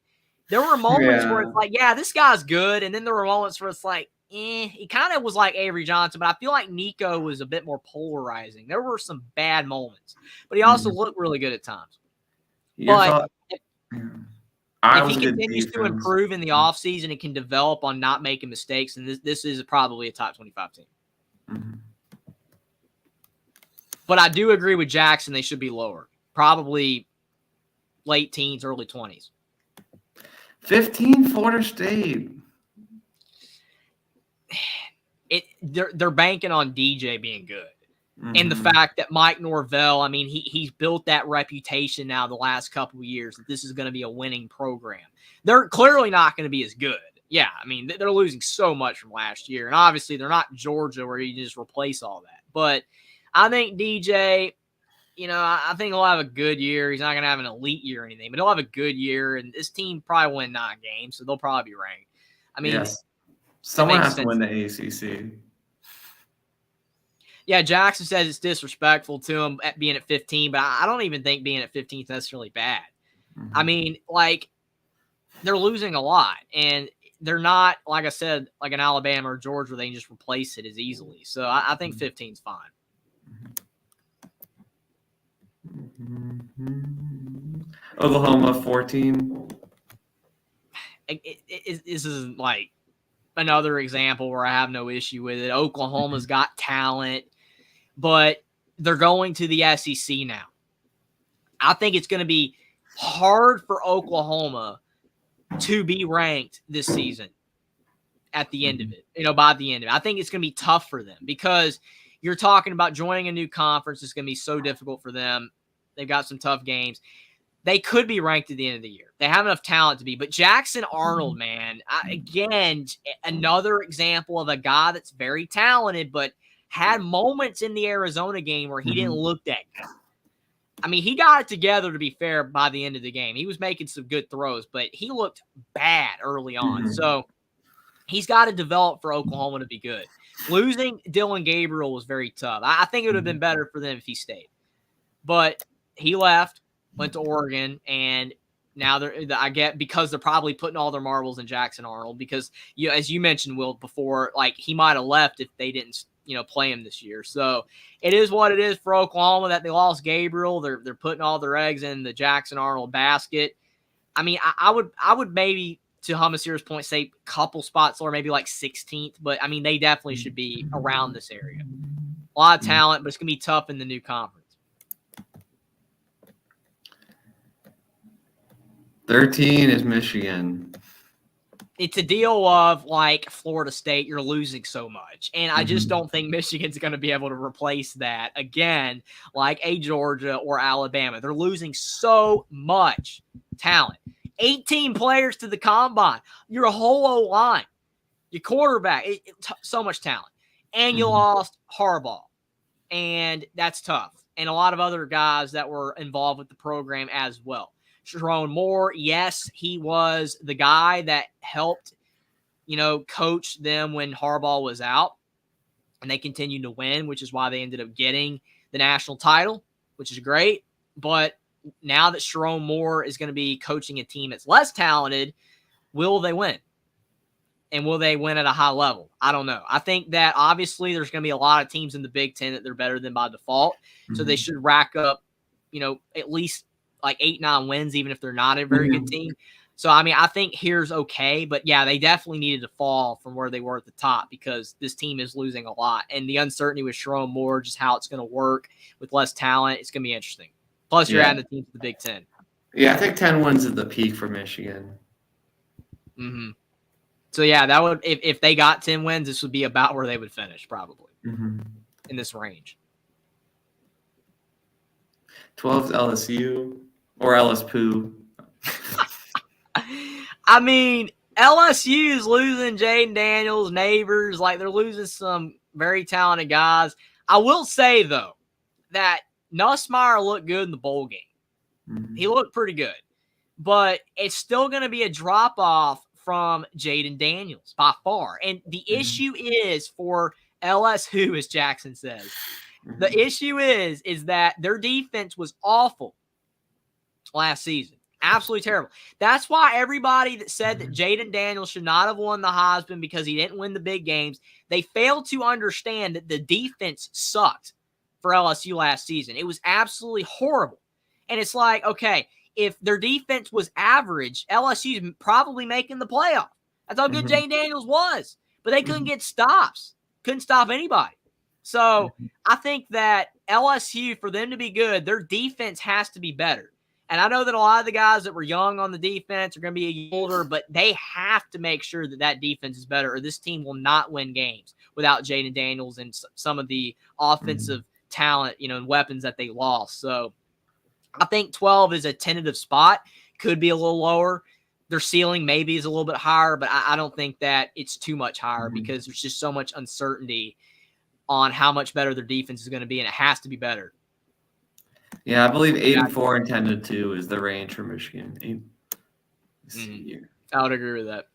There were moments where it's like, yeah, this guy's good. And then there were moments where it's like, he kind of was like Avery Johnson, but I feel like Nico was a bit more polarizing. There were some bad moments, but he also looked really good at times. But if he continues to improve in the offseason and can develop on not making mistakes, and this is probably a top 25 team. Mm-hmm. But I do agree with Jackson. They should be lower. Probably late teens, early 20s. 15, Florida State. They're banking on DJ being good. And the fact that Mike Norvell, I mean, he's built that reputation now the last couple of years that this is going to be a winning program. They're clearly not going to be as good. Yeah, I mean, they're losing so much from last year. And obviously, they're not Georgia where you just replace all that. But I think DJ, I think he'll have a good year. He's not going to have an elite year or anything, but he'll have a good year, and this team probably win 9 games, so they'll probably be ranked. I mean, yes, someone has to sense. win the ACC. Yeah, Jackson says it's disrespectful to him at being at 15, but I don't even think being at 15 is necessarily bad. Mhm. I mean, like, they're losing a lot, and they're not, like I said, like an Alabama or Georgia where they can just replace it as easily. So I think 15 is fine. Oklahoma 14. This is like another example where I have no issue with it. Oklahoma's got talent, but they're going to the SEC now. I think it's going to be hard for Oklahoma to be ranked this season at the end of it, by the end of it. I think it's going to be tough for them because you're talking about joining a new conference. It's going to be so difficult for them. They've got some tough games. They could be ranked at the end of the year. They have enough talent to be. But Jackson Arnold, man, again, another example of a guy that's very talented, but had moments in the Arizona game where he didn't look that good. I mean, he got it together, to be fair, by the end of the game. He was making some good throws, but he looked bad early on. So he's got to develop for Oklahoma to be good. Losing Dylan Gabriel was very tough. I think it would have been better for them if he stayed. But he left, went to Oregon, and now because they're probably putting all their marbles in Jackson Arnold because, as you mentioned, Will, before, like, he might have left if they didn't play him this year. So it is what it is for Oklahoma that they lost Gabriel. They're putting all their eggs in the Jackson Arnold basket. I mean, I would maybe, to Hamasir's point, say a couple spots or maybe like 16th, but I mean, they definitely should be around this area. A lot of talent, but it's going to be tough in the new conference. 13 is Michigan. It's a deal of like Florida State, you're losing so much. And I just don't think Michigan's going to be able to replace that again, like a Georgia or Alabama. They're losing so much talent. 18 players to the combine. Your whole O-line, your quarterback, so much talent. And you lost Harbaugh. And that's tough. And a lot of other guys that were involved with the program as well. Sharon Moore, yes, he was the guy that helped, coach them when Harbaugh was out. And they continued to win, which is why they ended up getting the national title, which is great. But now that Sharon Moore is going to be coaching a team that's less talented, will they win? And will they win at a high level? I don't know. I think that obviously there's going to be a lot of teams in the Big Ten that they're better than by default. So they should rack up, at least like 8-9 wins, even if they're not a very good team. So, I mean, I think here's okay. But, yeah, they definitely needed to fall from where they were at the top because this team is losing a lot. And the uncertainty with Sharon Moore, just how it's going to work with less talent, it's going to be interesting. Plus, you're adding the team to the Big Ten. Yeah, I think 10 wins is the peak for Michigan. So, yeah, that would if they got 10 wins, this would be about where they would finish probably in this range. 12's LSU or LSPoo. I mean, LSU is losing Jaden Daniels, Neighbors. Like, they're losing some very talented guys. I will say, though, that Nussmeier looked good in the bowl game. He looked pretty good. But it's still going to be a drop-off from Jaden Daniels by far. And the issue is for LSU, as Jackson says. The issue is that their defense was awful last season. Absolutely terrible. That's why everybody that said that Jaden Daniels should not have won the Heisman because he didn't win the big games, they failed to understand that the defense sucked for LSU last season. It was absolutely horrible. And it's like, okay, if their defense was average, LSU's probably making the playoff. That's how good Jaden Daniels was. But they couldn't get stops. Couldn't stop anybody. So I think that LSU, for them to be good, their defense has to be better. And I know that a lot of the guys that were young on the defense are going to be older, but they have to make sure that that defense is better or this team will not win games without Jaden Daniels and some of the offensive talent, and weapons that they lost. So I think 12 is a tentative spot. Could be a little lower. Their ceiling maybe is a little bit higher, but I don't think that it's too much higher because there's just so much uncertainty on how much better their defense is going to be, and it has to be better. Yeah, I believe 8-4 and 10-2 is the range for Michigan. I would agree with that.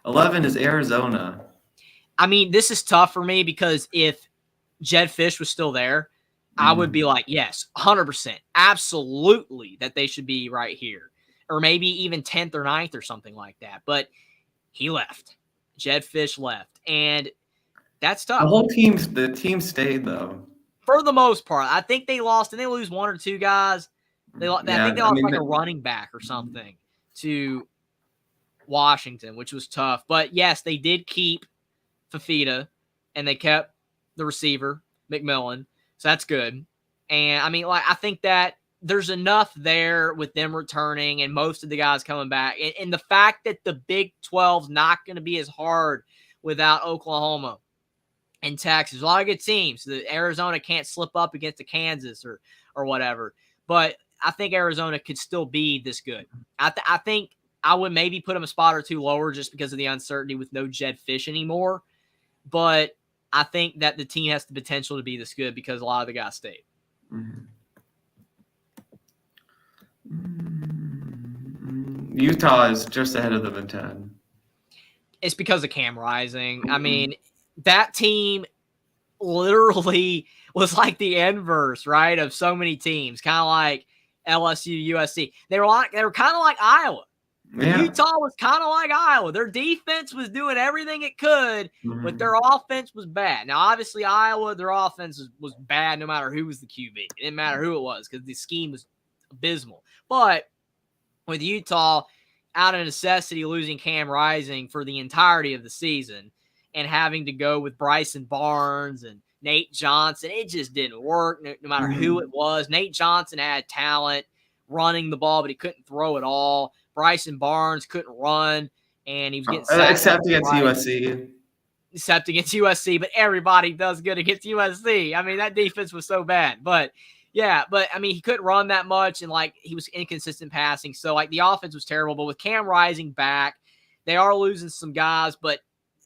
11 is Arizona. I mean, this is tough for me because if Jed Fish was still there, I would be like, yes, 100%, absolutely that they should be right here. Or maybe even 10th or 9th or something like that. But he left. Jed Fish left. And that's tough. The team stayed, though. For the most part. I think they lost. Did they lose 1 or 2 guys? I think they lost like a running back or something to Washington, which was tough. But, yes, they did keep Fafita, and they kept the receiver, McMillan. So that's good. And, I mean, like, I think that there's enough there with them returning and most of the guys coming back. And the fact that the Big 12's not going to be as hard without Oklahoma and Texas. A lot of good teams. The Arizona can't slip up against the Kansas or whatever. But I think Arizona could still be this good. I think I would maybe put them a spot or 2 lower just because of the uncertainty with no Jed Fish anymore. But I think that the team has the potential to be this good because a lot of the guys stayed. Utah is just ahead of them in 10. It's because of Cam Rising. I mean, that team literally was like the inverse, right, of so many teams, kind of like LSU, USC. They were kind of like Iowa. Yeah. Utah was kind of like Iowa. Their defense was doing everything it could, but their offense was bad. Now, obviously, Iowa, their offense was bad no matter who was the QB. It didn't matter who it was because the scheme was abysmal. But with Utah, out of necessity, losing Cam Rising for the entirety of the season and having to go with Bryson Barnes and Nate Johnson, it just didn't work no matter who it was. Nate Johnson had talent running the ball, but he couldn't throw it all. Bryson Barnes couldn't run, and he was getting sacked. Except against USC. Except against USC, but everybody does good against USC. I mean, that defense was so bad. But, yeah, I mean, he couldn't run that much, and, like, he was inconsistent passing. So, like, the offense was terrible. But with Cam Rising back, they are losing some guys, but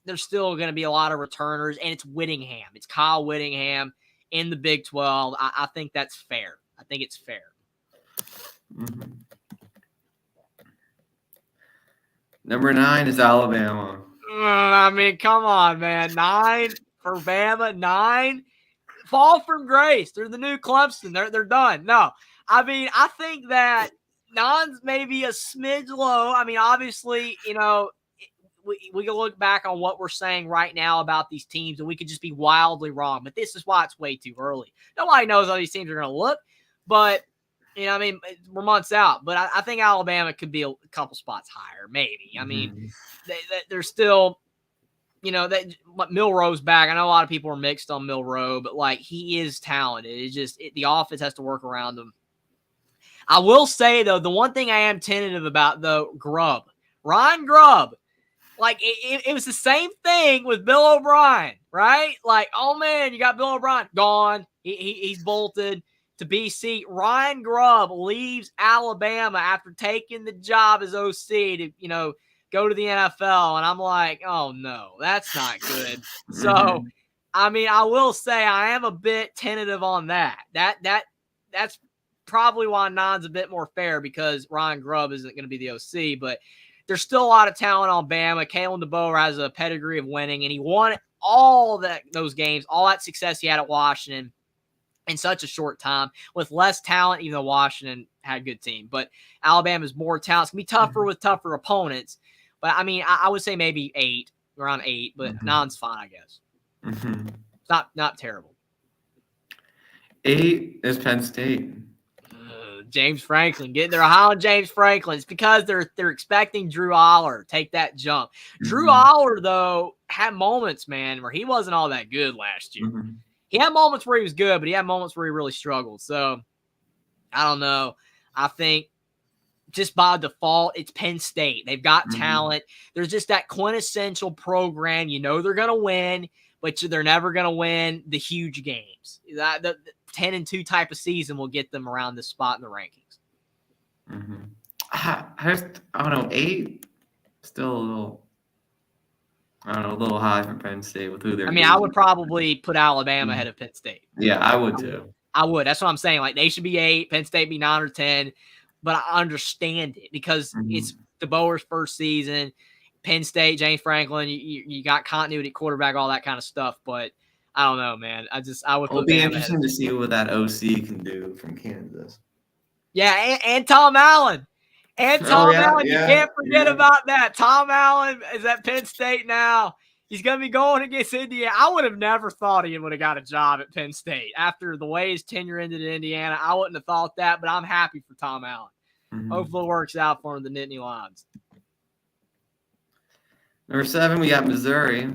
there's still going to be a lot of returners, and it's Whittingham. It's Kyle Whittingham in the Big 12. I think that's fair. I think it's fair. Number 9 is Alabama. I mean, come on, man. 9 for Bama. 9. Fall from grace. They're the new Clemson. They're done. No. I mean, I think that 9's maybe a smidge low. I mean, obviously, you know, we can look back on what we're saying right now about these teams, and we could just be wildly wrong. But this is why it's way too early. Nobody knows how these teams are going to look. But, you know, I mean, we're months out. But I think Alabama could be a couple spots higher, maybe. I mean, they're still, you know, Milroe's back. I know a lot of people are mixed on Milroe, but, like, he is talented. It's just the offense has to work around him. I will say, though, the one thing I am tentative about, though, Ryan Grubb. Like, it was the same thing with Bill O'Brien, right? Like, oh, man, you got Bill O'Brien gone. He's bolted to BC. Ryan Grubb leaves Alabama after taking the job as OC to, you know, go to the NFL. And I'm like, oh, no, that's not good. So, I mean, I will say I am a bit tentative on that. That's probably why 9's a bit more fair because Ryan Grubb isn't going to be the OC, but there's still a lot of talent on Bama. Kalen DeBoer has a pedigree of winning, and he won all those games, all that success he had at Washington in such a short time with less talent, even though Washington had a good team. But Alabama's more talent. It's going to be tougher with tougher opponents. But, I mean, I would say maybe 8, around 8, but 9's fine, I guess. It's not terrible. 8 is Penn State. James Franklin. They're high on James Franklin. It's because they're expecting Drew Aller take that jump. Drew Aller, though, had moments, man, where he wasn't all that good last year. He had moments where he was good, but he had moments where he really struggled. So, I don't know. I think just by default, it's Penn State. They've got talent. There's just that quintessential program. You know they're going to win, but they're never going to win the huge games. The 10-2 type of season will get them around this spot in the rankings. I don't know, 8, still a little. I don't know, a little high for Penn State with who they're I mean, I would losing. probably put Alabama ahead of Penn State. Yeah, I would too. I would. That's what I'm saying. Like, they should be 8, Penn State be 9 or 10. But I understand it because it's DeBoer's first season. Penn State, James Franklin, you got continuity at quarterback, all that kind of stuff. But I don't know, man. I would It'll put be Bama interesting ahead. to see what that OC can do from Kansas. Yeah, and Tom Allen. And Tom Allen, you can't forget about that. Tom Allen is at Penn State now. He's going to be going against Indiana. I would have never thought he would have got a job at Penn State. After the way his tenure ended in Indiana, I wouldn't have thought that, but I'm happy for Tom Allen. Hopefully it works out for him, the Nittany Lions. Number 7, we got Missouri.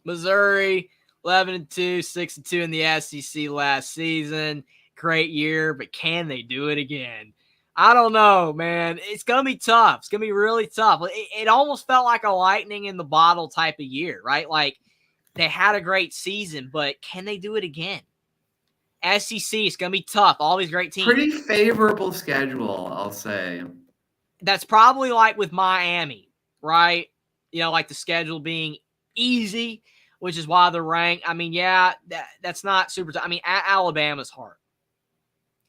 Missouri, 11-2, 6-2 in the SEC last season. Great year, but can they do it again? I don't know, man. It's going to be tough. It's going to be really tough. It almost felt like a lightning in the bottle type of year, right? Like, they had a great season, but can they do it again? SEC, it's going to be tough. All these great teams. Pretty favorable schedule, I'll say. That's probably like with Miami, right? You know, like the schedule being easy, which is why they're ranked. I mean, yeah, that's not super tough. I mean, at Alabama's hard.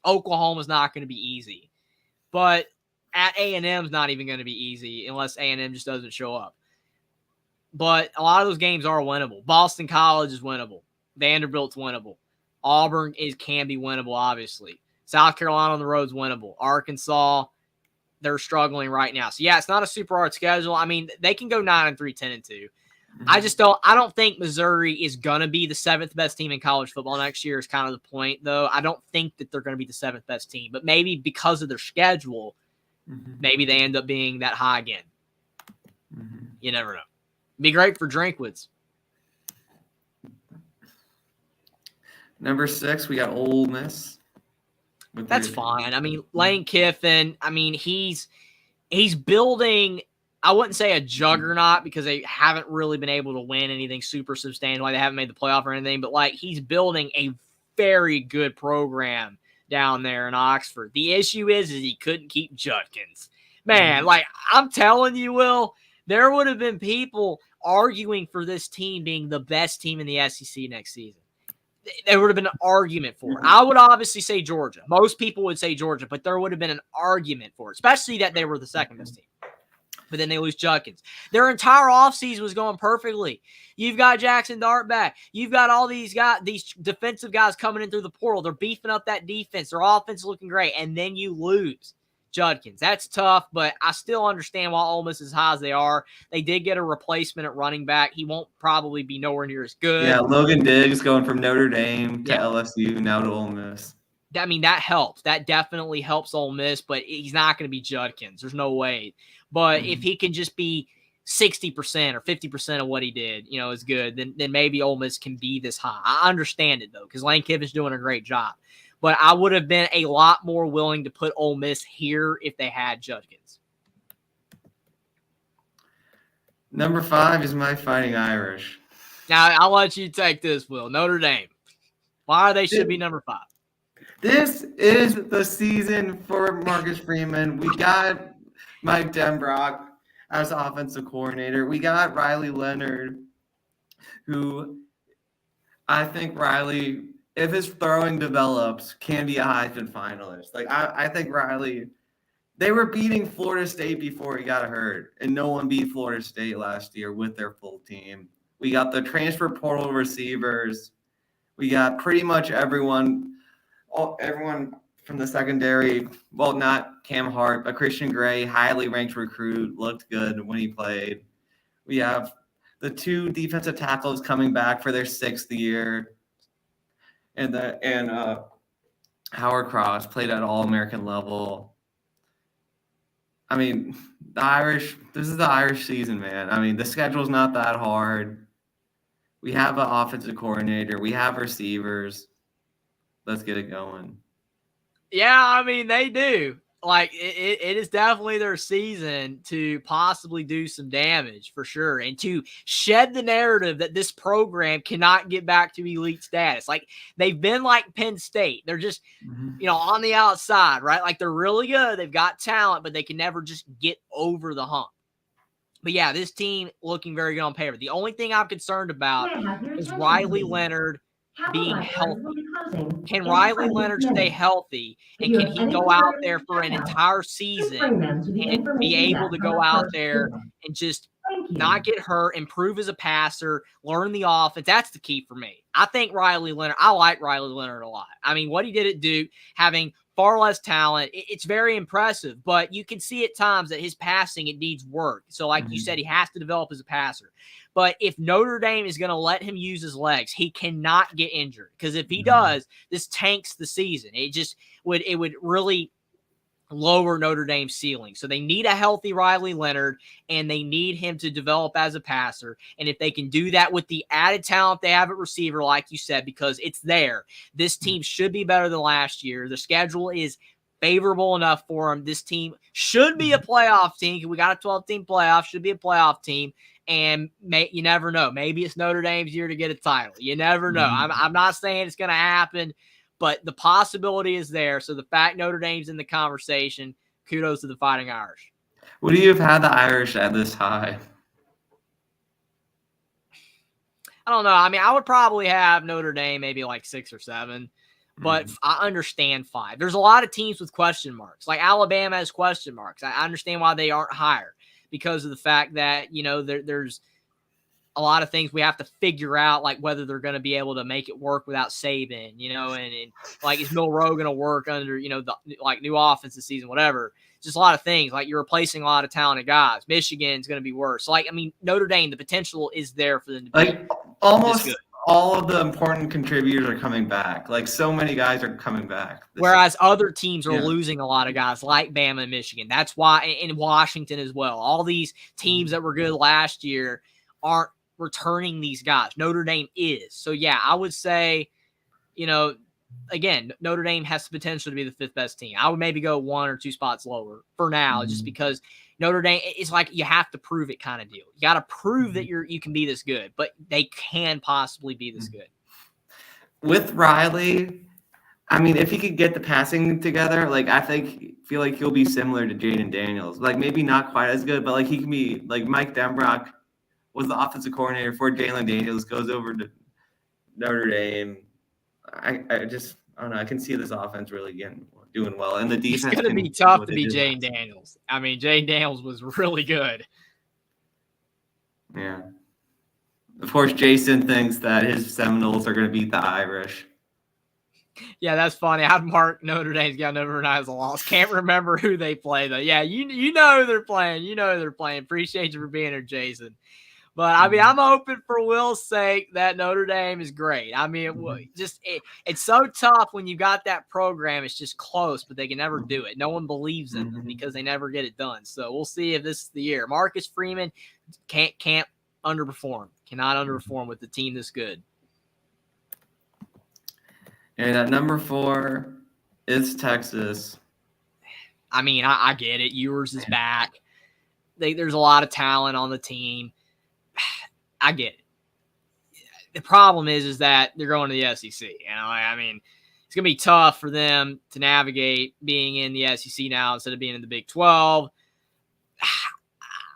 Oklahoma's not going to be easy. But at A&M's not even going to be easy unless A&M just doesn't show up. But a lot of those games are winnable. Boston College is winnable. Vanderbilt's winnable. Auburn can be winnable, obviously. South Carolina on the road is winnable. Arkansas, they're struggling right now. So, yeah, it's not a super hard schedule. I mean, they can go 9-3, 10-2. I don't think Missouri is going to be the 7th best team in college football next year is kind of the point, though. I don't think that they're going to be the 7th best team, but maybe because of their schedule, maybe they end up being that high again. You never know. Be great for Drinkwitz. Number 6, we got Ole Miss. That's fine. I mean, Lane Kiffin, I mean, he's building – I wouldn't say a juggernaut because they haven't really been able to win anything super substantial. Like they haven't made the playoff or anything, but like he's building a very good program down there in Oxford. The issue is he couldn't keep Judkins. Man, like I'm telling you, Will, there would have been people arguing for this team being the best team in the SEC next season. There would have been an argument for it. I would obviously say Georgia. Most people would say Georgia, but there would have been an argument for it, especially that they were the second best team. But then they lose Judkins. Their entire offseason was going perfectly. You've got Jackson Dart back. You've got all these guys, these defensive guys coming in through the portal. They're beefing up that defense. Their offense is looking great. And then you lose Judkins. That's tough, but I still understand why Ole Miss is as high as they are. They did get a replacement at running back. He won't probably be nowhere near as good. Yeah, Logan Diggs going from Notre Dame to LSU, now to Ole Miss. I mean, that helps. That definitely helps Ole Miss, but he's not going to be Judkins. There's no way. But if he can just be 60% or 50% of what he did, you know, is good, then maybe Ole Miss can be this high. I understand it, though, because Lane Kiffin's doing a great job. But I would have been a lot more willing to put Ole Miss here if they had Judkins. Number 5 is my Fighting Irish. Now, I'll let you take this, Will. Notre Dame. Why they should be number 5? This is the season for Marcus Freeman. We got Mike Denbrock as offensive coordinator. We got Riley Leonard, who I think Riley, if his throwing develops, can be a Heisman finalist. Like I think Riley, they were beating Florida State before he got hurt, and no one beat Florida State last year with their full team. We got the transfer portal receivers. We got pretty much everyone from the secondary. Well, not Cam Hart, but Christian Gray, highly ranked recruit, looked good when he played. We have the 2 defensive tackles coming back for their 6th year. And Howard Cross played at All-American level. I mean, this is the Irish season, man. I mean, the schedule's not that hard. We have an offensive coordinator. We have receivers. Let's get it going. Yeah, I mean, they do. Like, it is definitely their season to possibly do some damage for sure and to shed the narrative that this program cannot get back to elite status. Like, they've been like Penn State. They're just, you know, on the outside, right? Like, they're really good. They've got talent, but they can never just get over the hump. But yeah, this team looking very good on paper. The only thing I'm concerned about May I have your is attention, Riley please? Leonard being Capital Library will healthy. be closing Can in Riley 20 Leonard stay minutes. healthy? If And you can have he any go out concerns there with for an checkout, entire please season bring them to the and be information able to desk on go the out first there floor. and just Thank you. not get hurt, improve as a passer, learn the offense? That's the key for me. I think Riley Leonard, I like Riley Leonard a lot. I mean, what he did at Duke, having far less talent, it's very impressive, but you can see at times that his passing, it needs work. So like you said, he has to develop as a passer. But if Notre Dame is going to let him use his legs, he cannot get injured, because if he does, this tanks the season. It would really lower Notre Dame's ceiling. So they need a healthy Riley Leonard, and they need him to develop as a passer. And if they can do that with the added talent they have at receiver, like you said, because it's there, this team should be better than last year. The schedule is favorable enough for them. This team should be a playoff team. We got a 12-team playoff, should be a playoff team. And you never know. Maybe it's Notre Dame's year to get a title. You never know. I'm not saying it's going to happen, but the possibility is there. So the fact Notre Dame's in the conversation, kudos to the Fighting Irish. Would you have had the Irish at this high? I don't know. I mean, I would probably have Notre Dame maybe like 6 or 7, but I understand 5. There's a lot of teams with question marks. Like Alabama has question marks. I understand why they aren't higher, because of the fact that, there's a lot of things we have to figure out, like whether they're going to be able to make it work without Saban, and like, is Milroe going to work under, the new offense this season, whatever. Just a lot of things. Like, you're replacing a lot of talented guys. Michigan's going to be worse. So, Notre Dame, the potential is there for them to be almost all of the important contributors are coming back. Like, so many guys are coming back. Whereas other teams are losing a lot of guys, like Bama and Michigan. That's why, in Washington as well. All these teams that were good last year aren't returning these guys. Notre Dame is. So, yeah, I would say, again, Notre Dame has the potential to be the 5th best team. I would maybe go 1 or 2 spots lower for now, just because Notre Dame, it's like you have to prove it kind of deal. You got to prove that you can be this good, but they can possibly be this good. With Riley, I mean, if he could get the passing together, feel like he'll be similar to Jaden Daniels. Like, maybe not quite as good, but like he can be like Mike Denbrock was the offensive coordinator for Jalen Daniels, goes over to Notre Dame. I don't know. I can see this offense really doing well, and the defense. It's going to be tough to be Jane Daniels. I mean, Jane Daniels was really good. Yeah. Of course, Jason thinks that his Seminoles are going to beat the Irish. Yeah, that's funny. I'd mark Notre Dame's got Notre Dame as a loss. Can't remember who they play, though. Yeah, you know who they're playing. You know who they're playing. Appreciate you for being here, Jason. But, I mean, I'm hoping for Will's sake that Notre Dame is great. I mean, it's so tough when you got that program. It's just close, but they can never do it. No one believes in them because they never get it done. So we'll see if this is the year. Marcus Freeman can't underperform. Cannot underperform with the team this good. And at number 4 is Texas. I mean, I get it. Ewers is back. There's a lot of talent on the team. I get it. The problem is that they're going to the SEC. I mean, it's going to be tough for them to navigate being in the SEC now instead of being in the Big 12.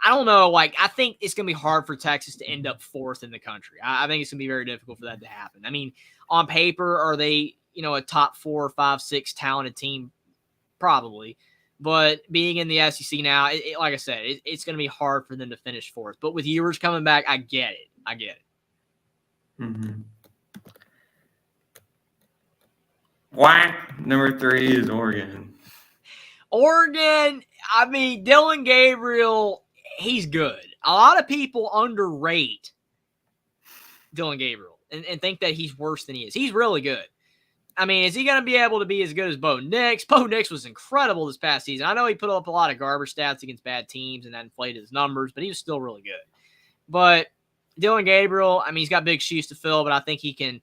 I don't know. I think it's going to be hard for Texas to end up 4th in the country. I think it's going to be very difficult for that to happen. I mean, on paper, are they, a top 4, 5, 6 talented team? Probably. But being in the SEC now, like I said, it's going to be hard for them to finish 4th. But with Ewers coming back, I get it. Whack. Number 3 is Oregon. Oregon, I mean, Dylan Gabriel, he's good. A lot of people underrate Dylan Gabriel and think that he's worse than he is. He's really good. I mean, is he going to be able to be as good as Bo Nix? Bo Nix was incredible this past season. I know he put up a lot of garbage stats against bad teams and that inflated his numbers, but he was still really good. But Dylan Gabriel, I mean, he's got big shoes to fill, but I think he can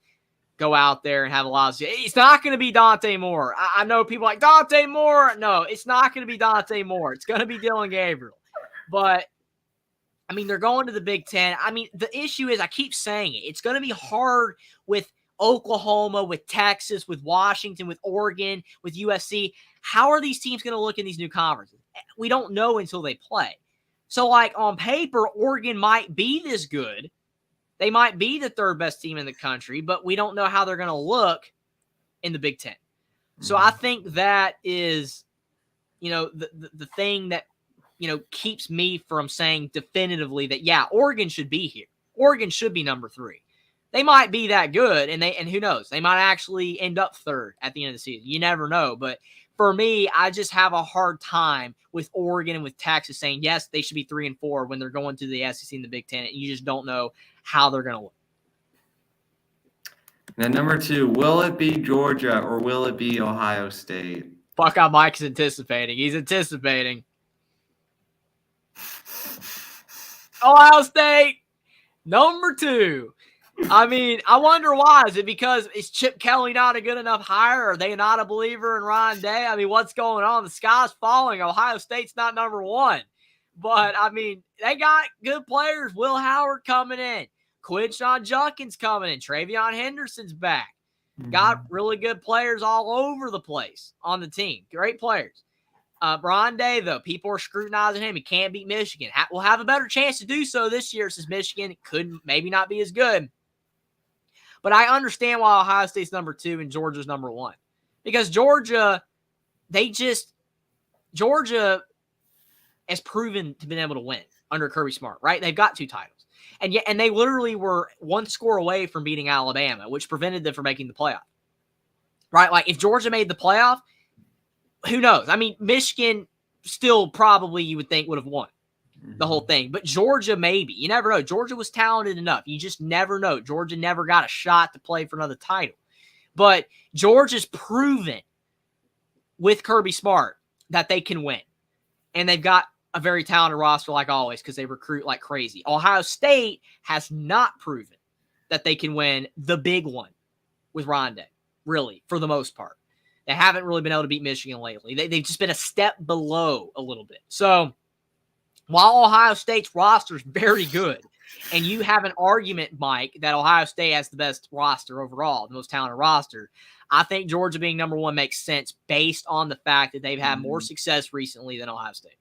go out there and have a lot of – it's not going to be Dante Moore. I know people like, Dante Moore. No, it's not going to be Dante Moore. It's going to be Dylan Gabriel. But, I mean, they're going to the Big Ten. I mean, the issue is, I keep saying it, it's going to be hard with Oklahoma, with Texas, with Washington, with Oregon, with USC. How are these teams going to look in these new conferences? We don't know until they play. So, like, on paper, Oregon might be this good. They might be the third best team in the country, but we don't know how they're going to look in the Big Ten. So I think that is, the thing that, keeps me from saying definitively that, yeah, Oregon should be here. Oregon should be number 3. They might be that good, and who knows? They might actually end up third at the end of the season. You never know. But for me, I just have a hard time with Oregon and with Texas saying, yes, they should be 3 and 4 when they're going to the SEC and the Big Ten, and you just don't know how they're going to look. Now, number 2, will it be Georgia or will it be Ohio State? Fuck out Mike's anticipating. He's anticipating. Ohio State, number 2. I mean, I wonder why. Is it because is Chip Kelly not a good enough hire? Are they not a believer in Ryan Day? I mean, what's going on? The sky's falling. Ohio State's not number 1. But, I mean, they got good players. Will Howard coming in. Quinshawn Judkins coming in. Travion Henderson's back. Got really good players all over the place on the team. Great players. Ryan Day, though, people are scrutinizing him. He can't beat Michigan. We'll have a better chance to do so this year since Michigan could maybe not be as good. But I understand why Ohio State's number 2 and Georgia's number 1. Because Georgia has proven to be able to win under Kirby Smart, right? They've got 2 titles. And they literally were 1 score away from beating Alabama, which prevented them from making the playoff. Right? Like, if Georgia made the playoff, who knows? I mean, Michigan still probably, you would think, would have won the whole thing. But Georgia, maybe. You never know. Georgia was talented enough. You just never know. Georgia never got a shot to play for another title. But Georgia's proven with Kirby Smart that they can win. And they've got a very talented roster like always because they recruit like crazy. Ohio State has not proven that they can win the big one with Ryan Day, really, for the most part. They haven't really been able to beat Michigan lately. They've just been a step below a little bit. So while Ohio State's roster is very good, and you have an argument, Mike, that Ohio State has the best roster overall, the most talented roster, I think Georgia being number 1 makes sense based on the fact that they've had more success recently than Ohio State.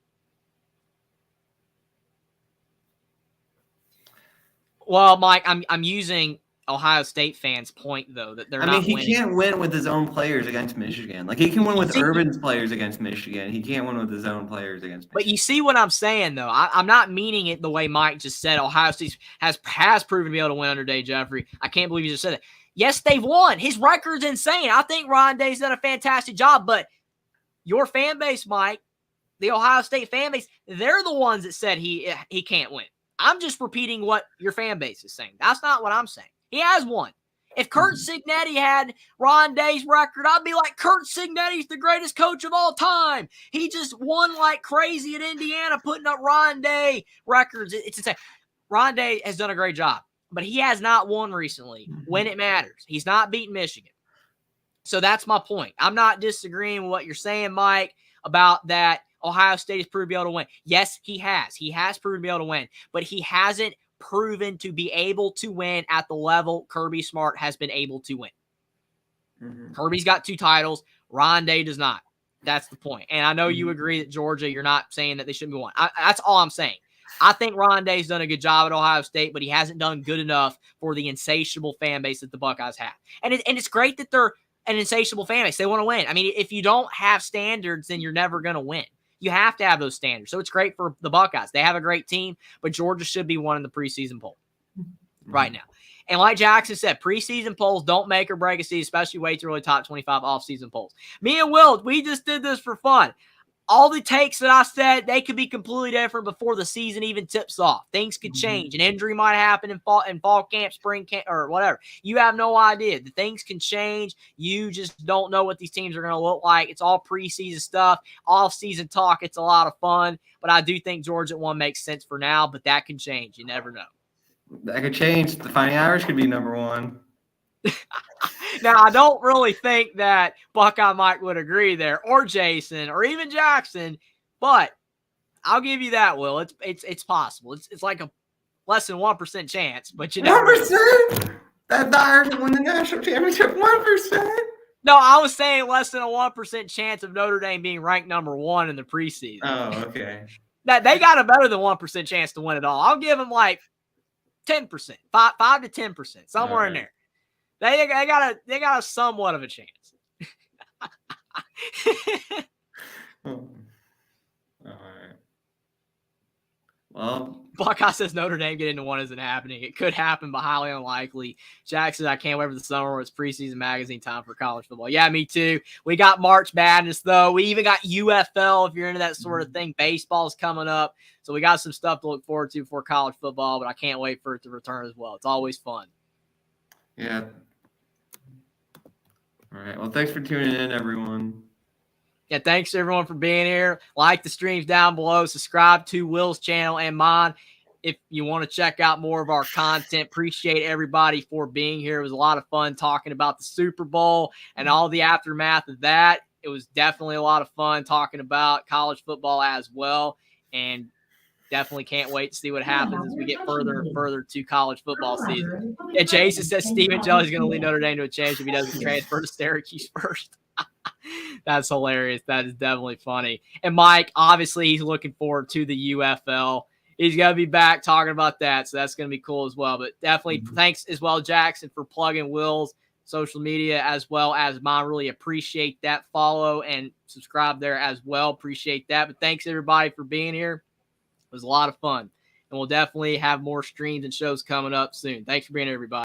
Well, Mike, I'm using Ohio State fans' point, though, that they're not winning. He can't win with his own players against Michigan. Like, he can win with Urban's players against Michigan. He can't win with his own players against Michigan. But you see what I'm saying, though. I'm not meaning it the way Mike just said. Ohio State has proven to be able to win under Day Jeffrey. I can't believe you just said that. Yes, they've won. His record's insane. I think Ryan Day's done a fantastic job, but your fan base, Mike, the Ohio State fan base, they're the ones that said he can't win. I'm just repeating what your fan base is saying. That's not what I'm saying. He has won. If Kurt Cignetti had Ron Day's record, I'd be like, Kurt Cignetti's the greatest coach of all time. He just won like crazy at Indiana, putting up Ron Day records. It's insane. Ron Day has done a great job, but he has not won recently when it matters. He's not beaten Michigan. So that's my point. I'm not disagreeing with what you're saying, Mike, about that Ohio State has proven to be able to win. Yes, he has. He has proven to be able to win, but he hasn't proven to be able to win at the level Kirby Smart has been able to win. Kirby's got 2 titles. Ron Day does not. That's the point. And I know you agree that Georgia, you're not saying that they shouldn't be one. That's all I'm saying. I think Ron Day's done a good job at Ohio State, but he hasn't done good enough for the insatiable fan base that the Buckeyes have. And it's great that they're an insatiable fan base. They want to win. I mean, if you don't have standards, then you're never going to win. You have to have those standards. So it's great for the Buckeyes. They have a great team, but Georgia should be one in the preseason poll right now. And like Jackson said, preseason polls don't make or break a season, especially way too early top 25 off-season polls. Me and Will, we just did this for fun. All the takes that I said, they could be completely different before the season even tips off. Things could change. An injury might happen in fall camp, spring camp, or whatever. You have no idea. The things can change. You just don't know what these teams are going to look like. It's all preseason stuff, off-season talk. It's a lot of fun. But I do think Georgia at 1 makes sense for now, but that can change. You never know. That could change. The Fighting Irish could be number 1. Now, I don't really think that Buckeye Mike would agree there, or Jason, or even Jackson, but I'll give you that, Will. It's possible. It's like a less than 1% chance, but you know. 1%? That the Irish won the national championship. 1%? No, I was saying less than a 1% chance of Notre Dame being ranked number 1 in the preseason. Oh, okay. That they got a better than 1% chance to win it all. I'll give them like 10%, 5 to 10%, somewhere in there. They got a somewhat of a chance. All right. Well, Buckeye says Notre Dame getting to one isn't happening. It could happen, but highly unlikely. Jack says, I can't wait for the summer where it's preseason magazine time for college football. Yeah, me too. We got March Madness, though. We even got UFL, if you're into that sort of thing. Baseball's coming up. So we got some stuff to look forward to for college football, but I can't wait for it to return as well. It's always fun. Yeah. All right. Well, thanks for tuning in, everyone. Yeah, thanks everyone for being here. Like the streams down below. Subscribe to Will's channel and mine if you want to check out more of our content. Appreciate everybody for being here. It was a lot of fun talking about the Super Bowl and all the aftermath of that. It was definitely a lot of fun talking about college football as well. And definitely can't wait to see what happens as we get further and further to college football season. Yeah, Jason says Stephen Jelly's going to lead Notre Dame to a championship if he doesn't transfer to Syracuse first. That's hilarious. That is definitely funny. And Mike, obviously, he's looking forward to the UFL. He's going to be back talking about that, so that's going to be cool as well. But definitely thanks as well, Jackson, for plugging Will's social media as well as mine. Really appreciate that. Follow and subscribe there as well. Appreciate that. But thanks, everybody, for being here. It was a lot of fun. And we'll definitely have more streams and shows coming up soon. Thanks for being here, everybody.